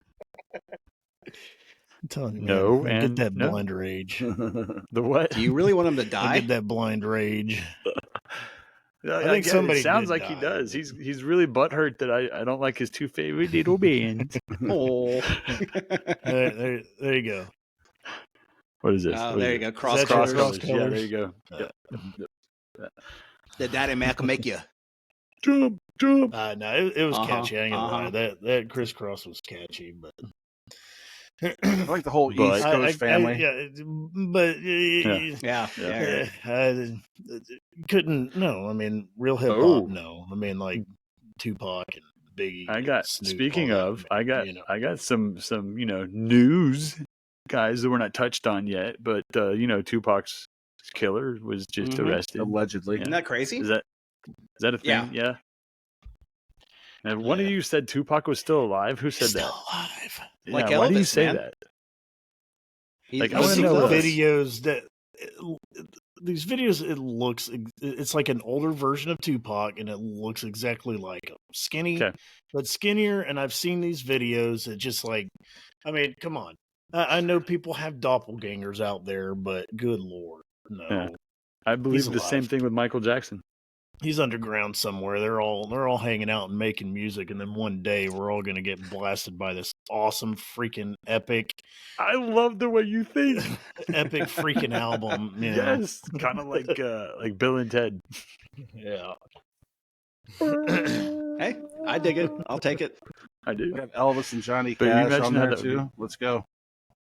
I'm telling you, No, man, and get that no. blind rage. The what? Do you really want him to die? Get that blind rage. I think get it. somebody It sounds did like he die. does. He's really butthurt that I don't like his two favorite little bands. Oh. There you go. What is this? Oh, What there is you go. it? Cross Is that your Cross colors. colors. Yeah, there you go. Uh, Yeah. The daddy Mac will make you. Jump. No, it was Uh-huh, catchy. I ain't gonna lie. uh-huh. That crisscross was catchy, but I like the whole But- East Coast family. but Yeah. Yeah. couldn't. No, I mean real hip hop. Oh. No, I mean like Tupac and Biggie. I and got. Snoop, Speaking all that, of, I got. you know. I got some news, guys, that we're not touched on yet. But Tupac's killer was just arrested. Allegedly. Isn't that crazy? Is that a thing? Yeah. And one of you said Tupac was still alive. Who said Still that? alive. Like Why do you Elvis, say man. that? He Like, I was wanna See know the this. videos that these videos. It's like an older version of Tupac, and it looks exactly like him. Skinny, Okay. but skinnier. And I've seen these videos. It just like, I mean, come on. I know people have doppelgangers out there, but good lord, no. Yeah. I believe the alive. same thing with Michael Jackson. He's underground somewhere. They're all hanging out and making music, and then one day we're all gonna get blasted by this awesome freaking epic I love the way you think. freaking album. You know? Yes, kind of like Bill and Ted. Yeah. Hey, I dig it. I'll take it. I do. We have Elvis and Johnny But you Cash imagine on how there that would too. be. Let's go.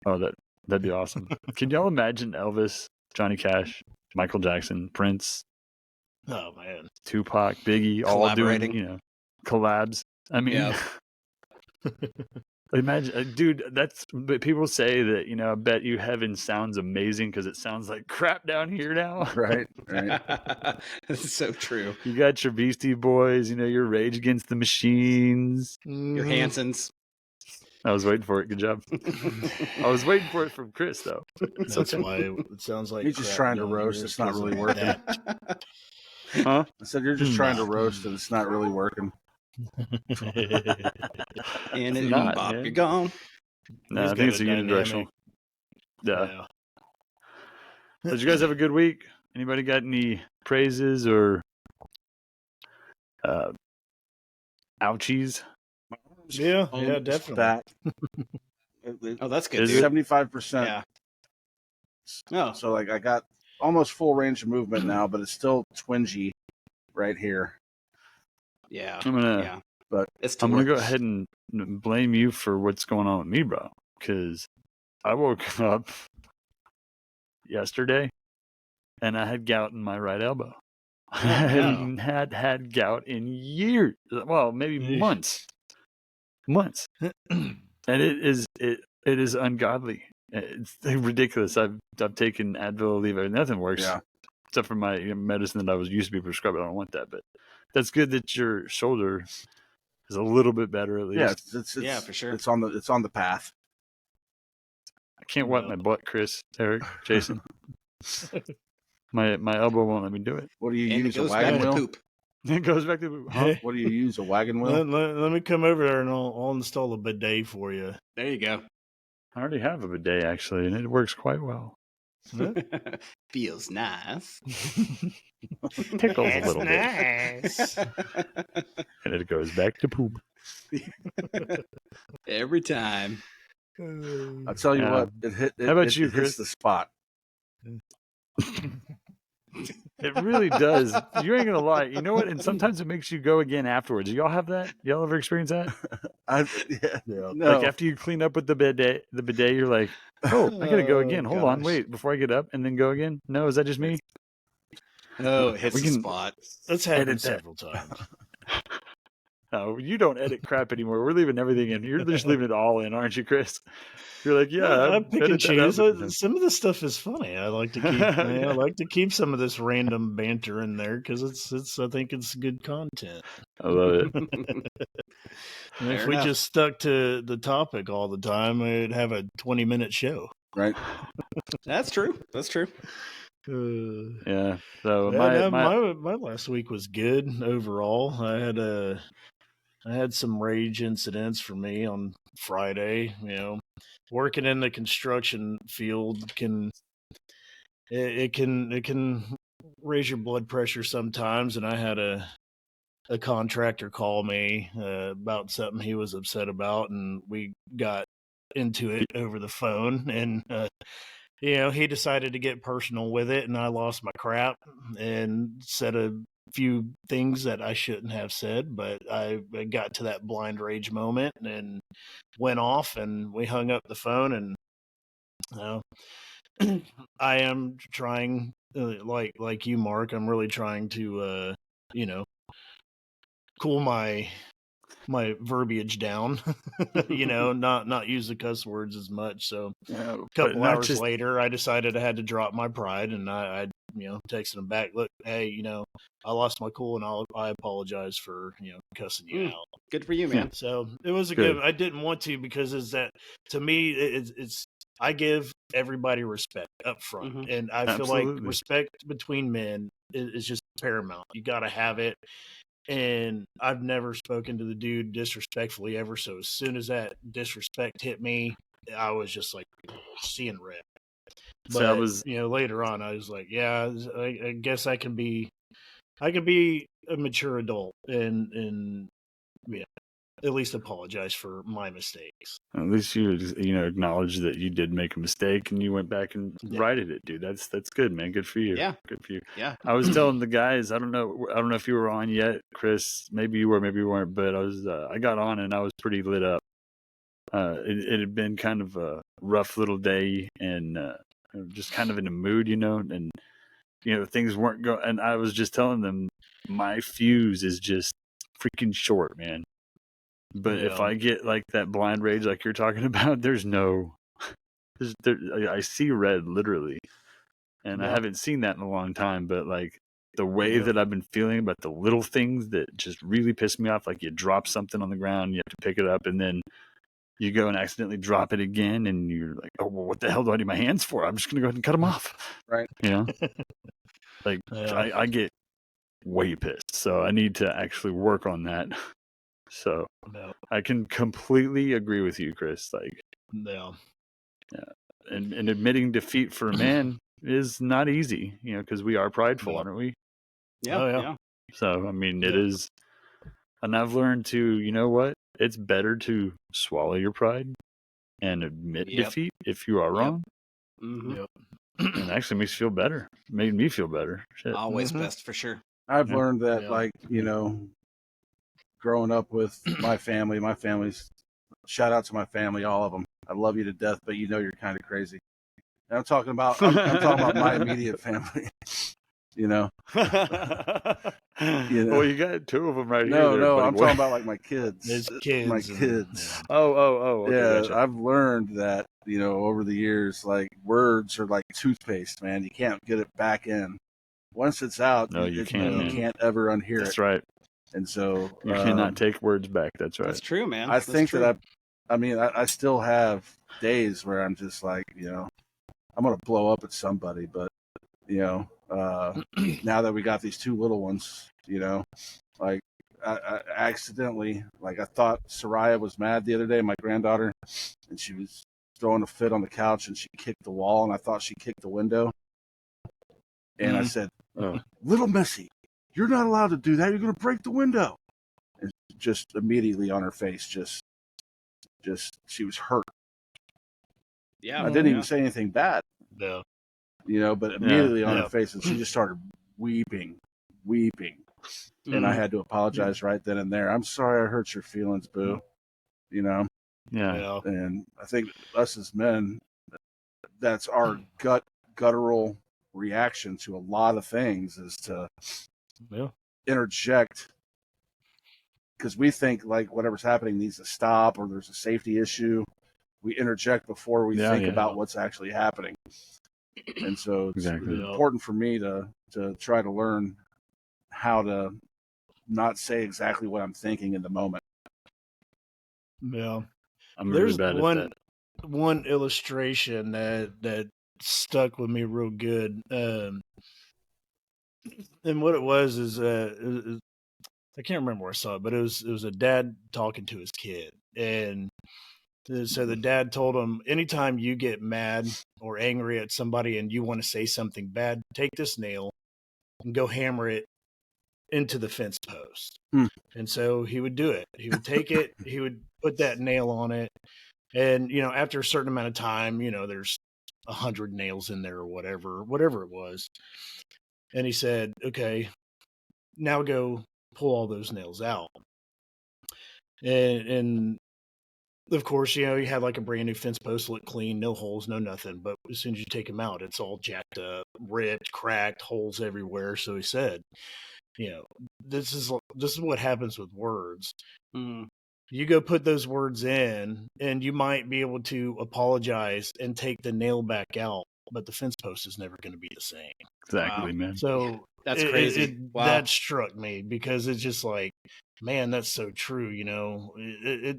Oh, that'd be awesome. Can y'all imagine Elvis, Johnny Cash, Michael Jackson, Prince, Oh man. Tupac, Biggie, all doing Collaborating. collabs? I mean, Yeah. imagine, dude. But people say that I bet you heaven sounds amazing because it sounds like crap down here now. Right. That's so true. You got your Beastie Boys, your Rage Against the Machines. Your Mhm. Hansons. I was waiting for it. Good job. I was waiting for it from Chris, though. That's why it sounds like He's just crap trying to down roast. here It's not 'cause really of working. that. Huh? I said you're just trying to roast and it's not really working. And It's it not, bop, man. you're gone. No, He's I got think it's a dynamic. unidirectional. Yeah. Yeah. Did you guys have a good week? Anybody got any praises or ouchies? Yeah, It's definitely. Back. Oh, that's good, Is dude. 75%. Yeah. Oh, So like I got almost full range of movement now, but it's still twingy right here. yeah. I'm gonna Yeah. But It's I'm gonna go towards- ahead and blame you for what's going on with me, bro. Because I woke up yesterday and I had gout in my right elbow. I hadn't had gout in years. Well, maybe Yeesh. months, and it is ungodly. It's ridiculous. I've taken Advil, Aleve, nothing works. Yeah. Except for my medicine that I was used to be prescribed. I don't want that, but that's good that your shoulder is a little bit better at least. yeah, it's Yeah, for sure. It's on the path. I can't wipe my butt, Chris, Eric, Jason. my elbow won't let me do it. What do you and it use? A goes back wagon to wheel? poop. It goes back to huh? What do you use? A wagon wheel? Let me come over there and I'll install a bidet for you. There you go. I already have a bidet actually, and it works quite well. Feels nice. Tickles a little bit, nice. and it goes back to poop. Every time. I'll tell you Yeah. what. It hit. How about you, it Chris? hits the spot. It really does. You ain't gonna lie. You know what? And sometimes it makes you go again afterwards. Y'all have that? Y'all ever experience that? Yeah. Yeah. No. Like after you clean up with the bidet, you're like, oh, I gotta go again. Hold on, gosh. wait, before I get up and then go again. No, is that just me? Oh, it hits We the can- spot. That's happened Edit that. several times. No, you don't edit crap anymore. We're leaving everything in. You're just leaving it all in, aren't you, Chris? You're like, yeah, I pick and edit that out, choose. but- Some of the stuff is funny. I like to keep. I like to keep some of this random banter in there because it's. I think it's good content. I love it. And if Fair we enough. just stuck to the topic all the time, we'd have a 20-minute show. Right. That's true. That's true. Yeah. So my last week was good overall. I had some rage incidents for me on Friday. Working in the construction field can raise your blood pressure sometimes, and I had a contractor call me about something he was upset about, and we got into it over the phone, and he decided to get personal with it, and I lost my crap and said a few things that I shouldn't have said, but I got to that blind rage moment and went off, and we hung up the phone, and I am trying, like you, Mark, I'm really trying to, cool my my verbiage down, not use the cuss words as much. So a couple hours later, I decided I had to drop my pride, and I texted him back, look, hey, I lost my cool, and I apologize for, cussing you out. Good for you, man. So it was a good. I didn't want to, because to me, it's I give everybody respect up front, and I feel like respect between men is just paramount. You got to have it. And I've never spoken to the dude disrespectfully ever. So as soon as that disrespect hit me, I was just like seeing red. But later on, I was like, yeah, I guess I can be a mature adult and at least apologize for my mistakes. At least you acknowledge that you did make a mistake and you went back and righted it, dude. That's good, man. Good for you. Yeah. Good for you. Yeah. I was telling the guys, I don't know if you were on yet, Chris. Maybe you were, maybe you weren't. But I got on and I was pretty lit up. It had been kind of a rough little day and just kind of in a mood, and things weren't going. And I was just telling them my fuse is just freaking short, man. But if I get like that blind rage like you're talking about, I see red literally. And I haven't seen that in a long time, but like the way that I've been feeling about the little things that just really piss me off, like you drop something on the ground, you have to pick it up, and then you go and accidentally drop it again, and you're like, oh, well, what the hell do I need my hands for? I'm just going to go ahead and cut them off. Right. Like I get way pissed. So I need to actually work on that. So I can completely agree with you, Chris. Like, and admitting defeat for a man is not easy, because we are prideful, aren't we? Yeah. So I mean, it is, and I've learned to, what? It's better to swallow your pride and admit defeat if you are wrong. Mm-hmm. It actually makes you feel better. Made me feel better. Shit. Always best for sure. I've learned that, growing up with my family's, shout out to my family, all of them. I love you to death, but you're kind of crazy. And I'm talking about my immediate family. Well, you got two of them right here. No, I'm talking about like my kids. His kids. My kids. Oh. Okay, yeah, gotcha. I've learned that, over the years, like words are like toothpaste, man. You can't get it back in. Once it's out, you can't. You can't ever unhear it. That's right. And so you cannot take words back. That's right. That's true, man. I think that I still have days where I'm just like, I'm going to blow up at somebody, but, now that we got these two little ones, like I accidentally, like I thought Soraya was mad the other day, my granddaughter, and she was throwing a fit on the couch and she kicked the wall, and I thought she kicked the window. And I said, little Missy, you're not allowed to do that. You're going to break the window. And just immediately on her face, just she was hurt. Yeah. I didn't even say anything bad. No. But immediately on her face, and she just started weeping. And I had to apologize right then and there. I'm sorry I hurt your feelings, boo. Yeah. And I think us as men, that's our guttural reaction to a lot of things, is to interject, because we think like whatever's happening needs to stop, or there's a safety issue. We interject before we think about what's actually happening. And so it's important for me to try to learn how to not say exactly what I'm thinking in the moment. Yeah. There's really bad at that. One illustration that stuck with me real good. And what it was is I can't remember where I saw it, but it was a dad talking to his kid. And so the dad told him, anytime you get mad or angry at somebody and you want to say something bad, take this nail and go hammer it into the fence post. And so he would do it. He would take it, he would put that nail on it. And, after a certain amount of time, there's 100 nails in there or whatever it was. And he said, okay, now go pull all those nails out. And of course, you had like a brand new fence post, look clean, no holes, no nothing. But as soon as you take them out, it's all jacked up, ripped, cracked, holes everywhere. So he said, this is what happens with words. you go put those words in, and you might be able to apologize and take the nail back out, but the fence post is never going to be the same. Exactly, man. So That's crazy. Wow. That struck me because it's just like, man, that's so true.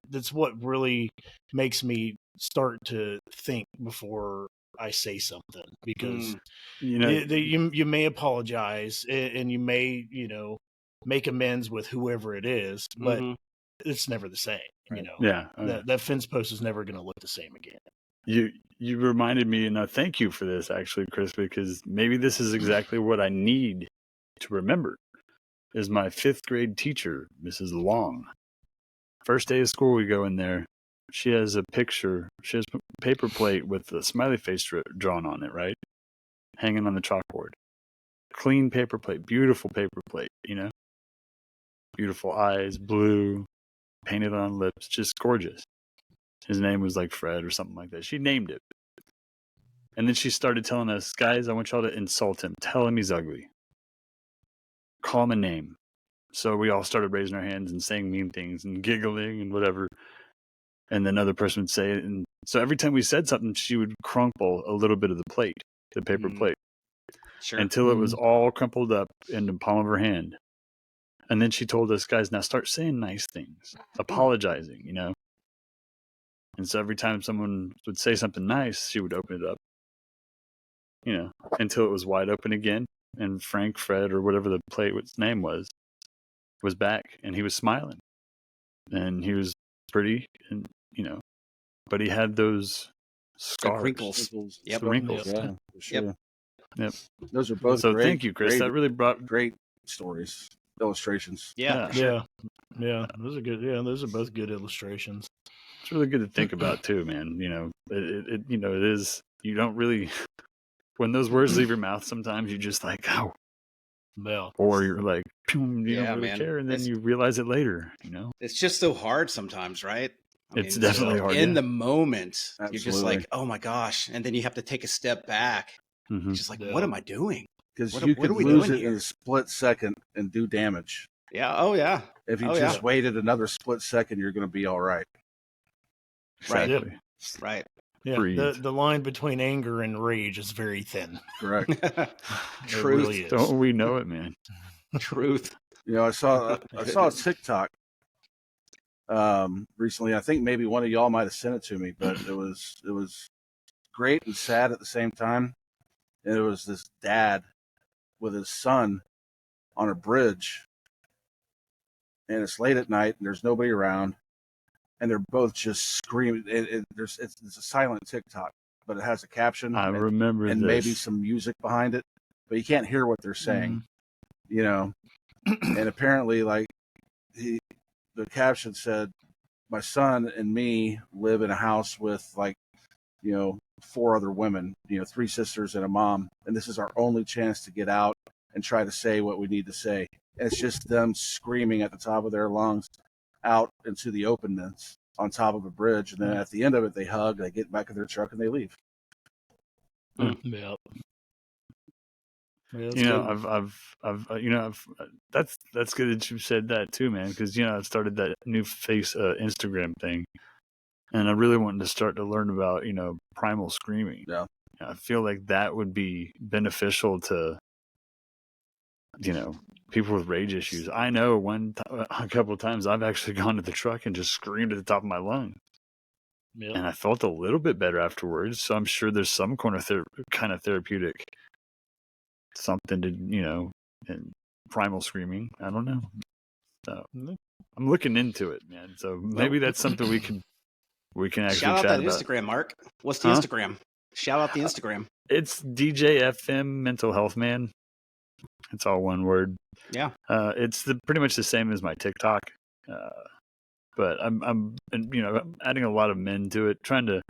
That's what really makes me start to think before I say something, because you may apologize and you may, make amends with whoever it is, but it's never the same. Right. That fence post is never going to look the same again. You reminded me, and thank you for this, actually, Chris, because maybe this is exactly what I need to remember. Is my 5th grade teacher, Mrs. Long. First day of school, we go in there. She has a picture. She has a paper plate with a smiley face drawn on it, right? Hanging on the chalkboard. Clean paper plate, beautiful paper plate, Beautiful eyes, blue, painted on lips, just gorgeous. His name was like Fred or something like that. She named it. And then she started telling us, guys, I want y'all to insult him. Tell him he's ugly. Call him a name. So we all started raising our hands and saying mean things and giggling and whatever. And then another person would say it. And so every time we said something, she would crumple a little bit of the plate, the paper plate. Sure. Until it was all crumpled up in the palm of her hand. And then she told us, guys, now start saying nice things, apologizing, And so every time someone would say something nice, she would open it up, until it was wide open again. And Fred, or whatever the plate's name was back, and he was smiling. And he was pretty, and, but he had those scars. Wrinkles. Yep. Wrinkles. Yeah, for sure. Yep. Those are both so great. Thank you, Chris. That really brought great stories, illustrations. Yeah. Those are good. Yeah, those are both good illustrations. It's really good to think about too, man. It is. You don't really, when those words leave your mouth, sometimes you're just like, oh, well, or you're like, you don't really care, and then you realize it later. It's just so hard sometimes, right? It's definitely hard. In the moment, Absolutely. you're just like, oh my gosh, and then you have to take a step back. Just like, what am I doing? Because you could lose it in a split second and do damage. Yeah. Oh yeah. If you just waited another split second, you're going to be all right. Exactly. Right. Yeah. The line between anger and rage is very thin. Correct. Truth. Really is. Don't we know it, man? Truth. I saw a TikTok recently. I think maybe one of y'all might have sent it to me, but it was great and sad at the same time. And it was this dad with his son on a bridge, and it's late at night and there's nobody around, and they're both just screaming. It's a silent TikTok, but it has a caption. I remember and this. Maybe some music behind it, but you can't hear what they're saying. And apparently, like, the caption said, "My son and me live in a house with 4 other women, 3 sisters and a mom, and this is our only chance to get out and try to say what we need to say." And it's just them screaming at the top of their lungs out into the openness on top of a bridge, and then at the end of it, they hug, they get back in their truck, and they leave. Yeah. That's good that you said that too, man. Because I've started that new face Instagram thing, and I really wanted to start to learn about primal screaming. Yeah, I feel like that would be beneficial to people with rage issues. I know a couple of times I've actually gone to the truck and just screamed at the top of my lungs. Yep. And I felt a little bit better afterwards. So I'm sure there's some kind of therapeutic something to, and primal screaming. I don't know. So I'm looking into it, man. So maybe that's something we can actually shout out chat that about. Instagram, Mark. What's the Instagram? Shout out the Instagram. It's DJFM Mental Health Man. It's all one word. Yeah. It's pretty much the same as my TikTok. But I'm adding a lot of men to it, trying to.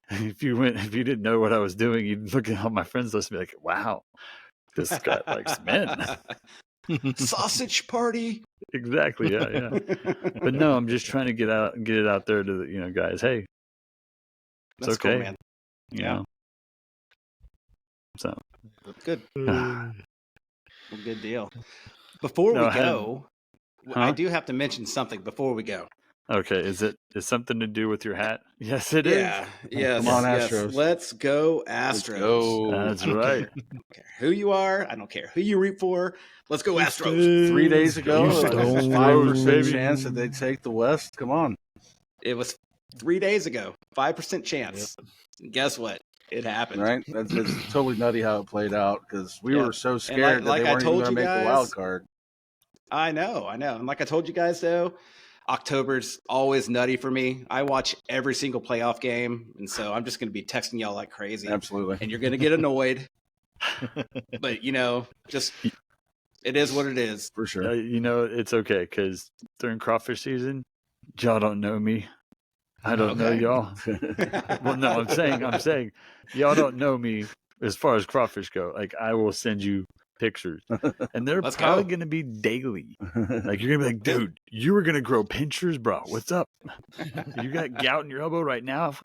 If you didn't know what I was doing, you'd look at all my friends list and be like, "Wow, this guy likes men." Sausage party. Exactly. Yeah. But no, I'm just trying to get it out there to the guys. Hey, it's That's okay, cool, man. You know. So good. Good deal. Before we go, I do have to mention something before we go. Okay, is something to do with your hat? Yes, it is. Yeah. Yes. Come on, yes. Astros. Let's go Let's Astros. go. That's I don't right. care who you are. I don't care who you root for. Let's go Astros. 3 days ago, Let's it go was a Astros, 5% baby. chance that they'd take the West. Come on. It was 3 days ago. 5% chance. And guess what? It happened. Right? It's totally nutty how it played out because we Yep. were so And scared like that they I weren't even told going to you make the guys, wild card. I know. And like I told you guys, though, October's always nutty for me. I watch every single playoff game, and so I'm just going to be texting y'all like crazy. Absolutely. And you're going to get annoyed. But, just it is what it is. For sure. It's okay because during crawfish season, y'all don't know me. I don't know Okay. y'all. Well, no, I'm saying y'all don't know me as far as crawfish go. Like, I will send you pictures, and they're Let's probably go. going to be daily. Like, you're going to be like, dude, you were going to grow pinchers, bro. What's up? You got gout in your elbow right now?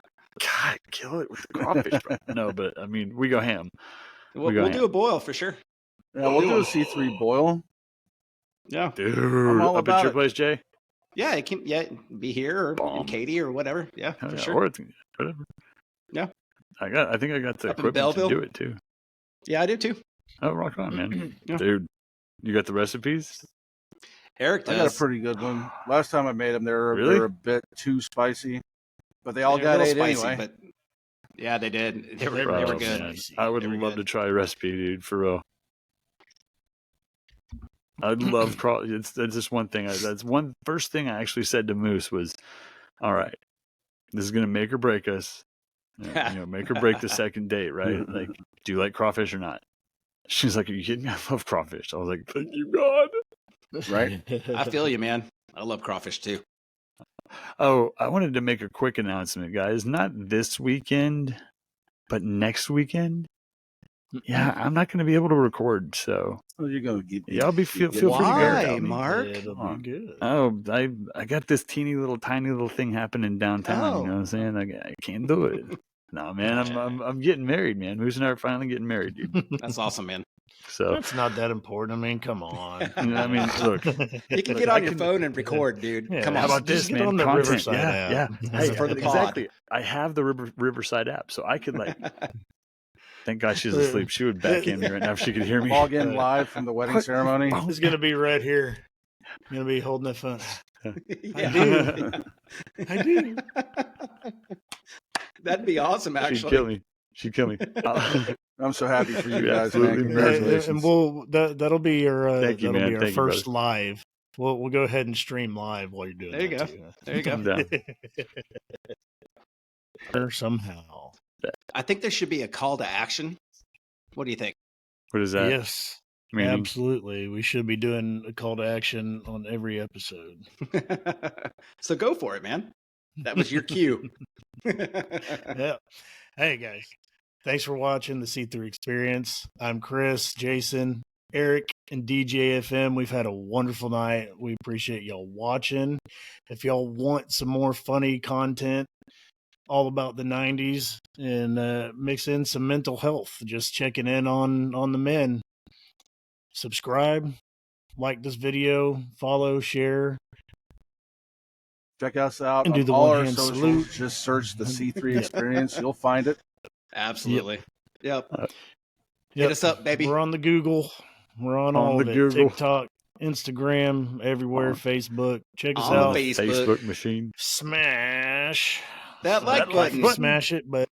God, kill it with the crawfish, bro. No, but, I mean, we go ham. We'll do a boil for sure. Yeah, we'll do a C3 boil. Yeah. Dude, I'm all up about at your it. place, Jay? Yeah, it can be here or Bomb. in Katie or whatever. Yeah, Hell for yeah, sure. or whatever. Yeah. I think I got the Up in equipment to Belleville? do it, too. Yeah, I do too. Oh, rock on, man. Yeah. Dude, you got the recipes? Eric I got a does. pretty good one. Last time I made them, they Really? were a bit too spicy, but they all They're a got little ate spicy, anyway. but yeah, they did. They were Bro, good. man, I would They were love good. to try a recipe, dude, for real. I'd love it's just one thing. That's one first thing I actually said to Moose was, all right, this is gonna make or break us. Make or break the second date, right? Like, do you like crawfish or not? She's like, are you kidding me? I love crawfish. I was like, thank you, God. Right? I feel you, man. I love crawfish too. Oh, I wanted to make a quick announcement, guys. Not this weekend, but next weekend. Yeah, I'm not going to be able to record, so Well, you're going to get. y'all feel free to Why, bear without me. Mark? It'll be good. Oh, I got this tiny little thing happening downtown. You know what I'm saying? I can't do it. No, man, I'm getting married, man. Moose and I are finally getting married, dude. That's awesome, man. So That's not that important. I mean, come on. I mean, look, You can Look, get I on your can- phone and record, dude. Yeah, Come how on. about Just this, get man? on the Content. Riverside yeah, app. yeah. Hey, For the pod. exactly. I have the Riverside app, so I could Thank God she's asleep. She would back in me right now if she could hear me. Log in live from the wedding ceremony. It's going to be right here. I'm going to be holding the phone. Yeah. do. I do. That'd be awesome, actually. She'd kill me. She'd kill me. I'm so happy for you Yeah, guys, absolutely, man. man. Congratulations. And that'll be your Thank you, man. Thank you, first brother. live. We'll go ahead and stream live while you're doing There you that go. too. There you go. I'm down. Or somehow. I think there should be a call to action. What do you think? What is that? Yes, Meaning? absolutely. We should be doing a call to action on every episode. So go for it, man. That was your cue. Yeah. Hey guys, thanks for watching the C3 Experience. I'm Chris, Jason, Eric, and DJFM. We've had a wonderful night. We appreciate y'all watching. If y'all want some more funny content all about the 90s and mix in some mental health, just checking in on the men. Subscribe, like this video, follow, share. Check us out And do on the all our one-hand socials. salute. Just search the C3 Experience. You'll find it. Absolutely. Yep. Yep. Hit us up, baby. We're on the Google. We're on On all the of it. Google. TikTok, Instagram, everywhere, On- Facebook. Check us On out. Facebook. machine. Smash That like button. Smash it, but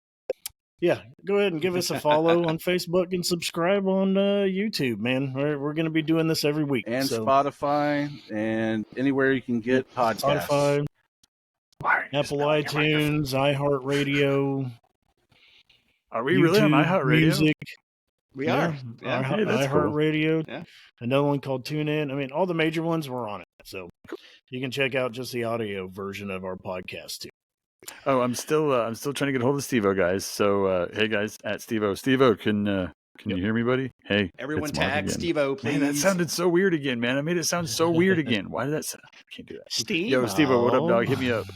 yeah, go ahead and give us a follow on Facebook and subscribe on YouTube, man. We're going to be doing this every week. And so Spotify and anywhere you can get podcasts. Spotify, Why are you Apple smelling your microphone? iTunes, iHeartRadio, Are we really on YouTube iHeartRadio? Music. We are. Yeah. Hey, that's cool. iHeartRadio. Yeah. Another one called TuneIn. I mean, all the major ones were on it. So you can check out just the audio version of our podcast too. Oh, I'm still trying to get a hold of Steve-O, guys. So, hey, guys, at Steve-O. Steve-O, can you hear me, buddy? Hey, Everyone it's Mark tag again. Steve-O, please. Man, that sounded so weird again, man. I made it sound so weird again. Why did that sound? I can't do that. Steve. Yo, Steve-O, what up, dog? Hit me up.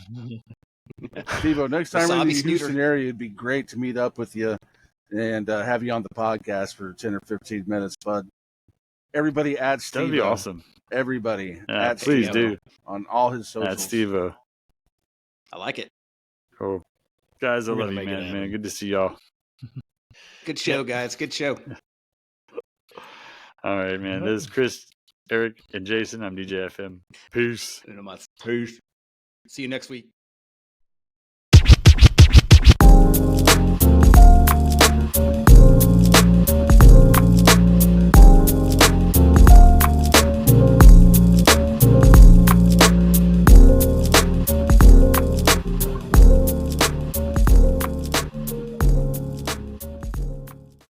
Steve-O, next time we're in the Wasabi Houston Scooter. area, it'd be great to meet up with you and have you on the podcast for 10 or 15 minutes, bud. Everybody at Steve-O. That'd be awesome. Everybody Yeah, at please Steve-O do. on all his socials. At Steve-O. I like it. Cool. Guys, I We're love gonna you, make it man. happen. Good to see y'all. Good show, guys. Good show. All right, man. This is Chris, Eric, and Jason. I'm DJFM. Peace. Peace. See you next week.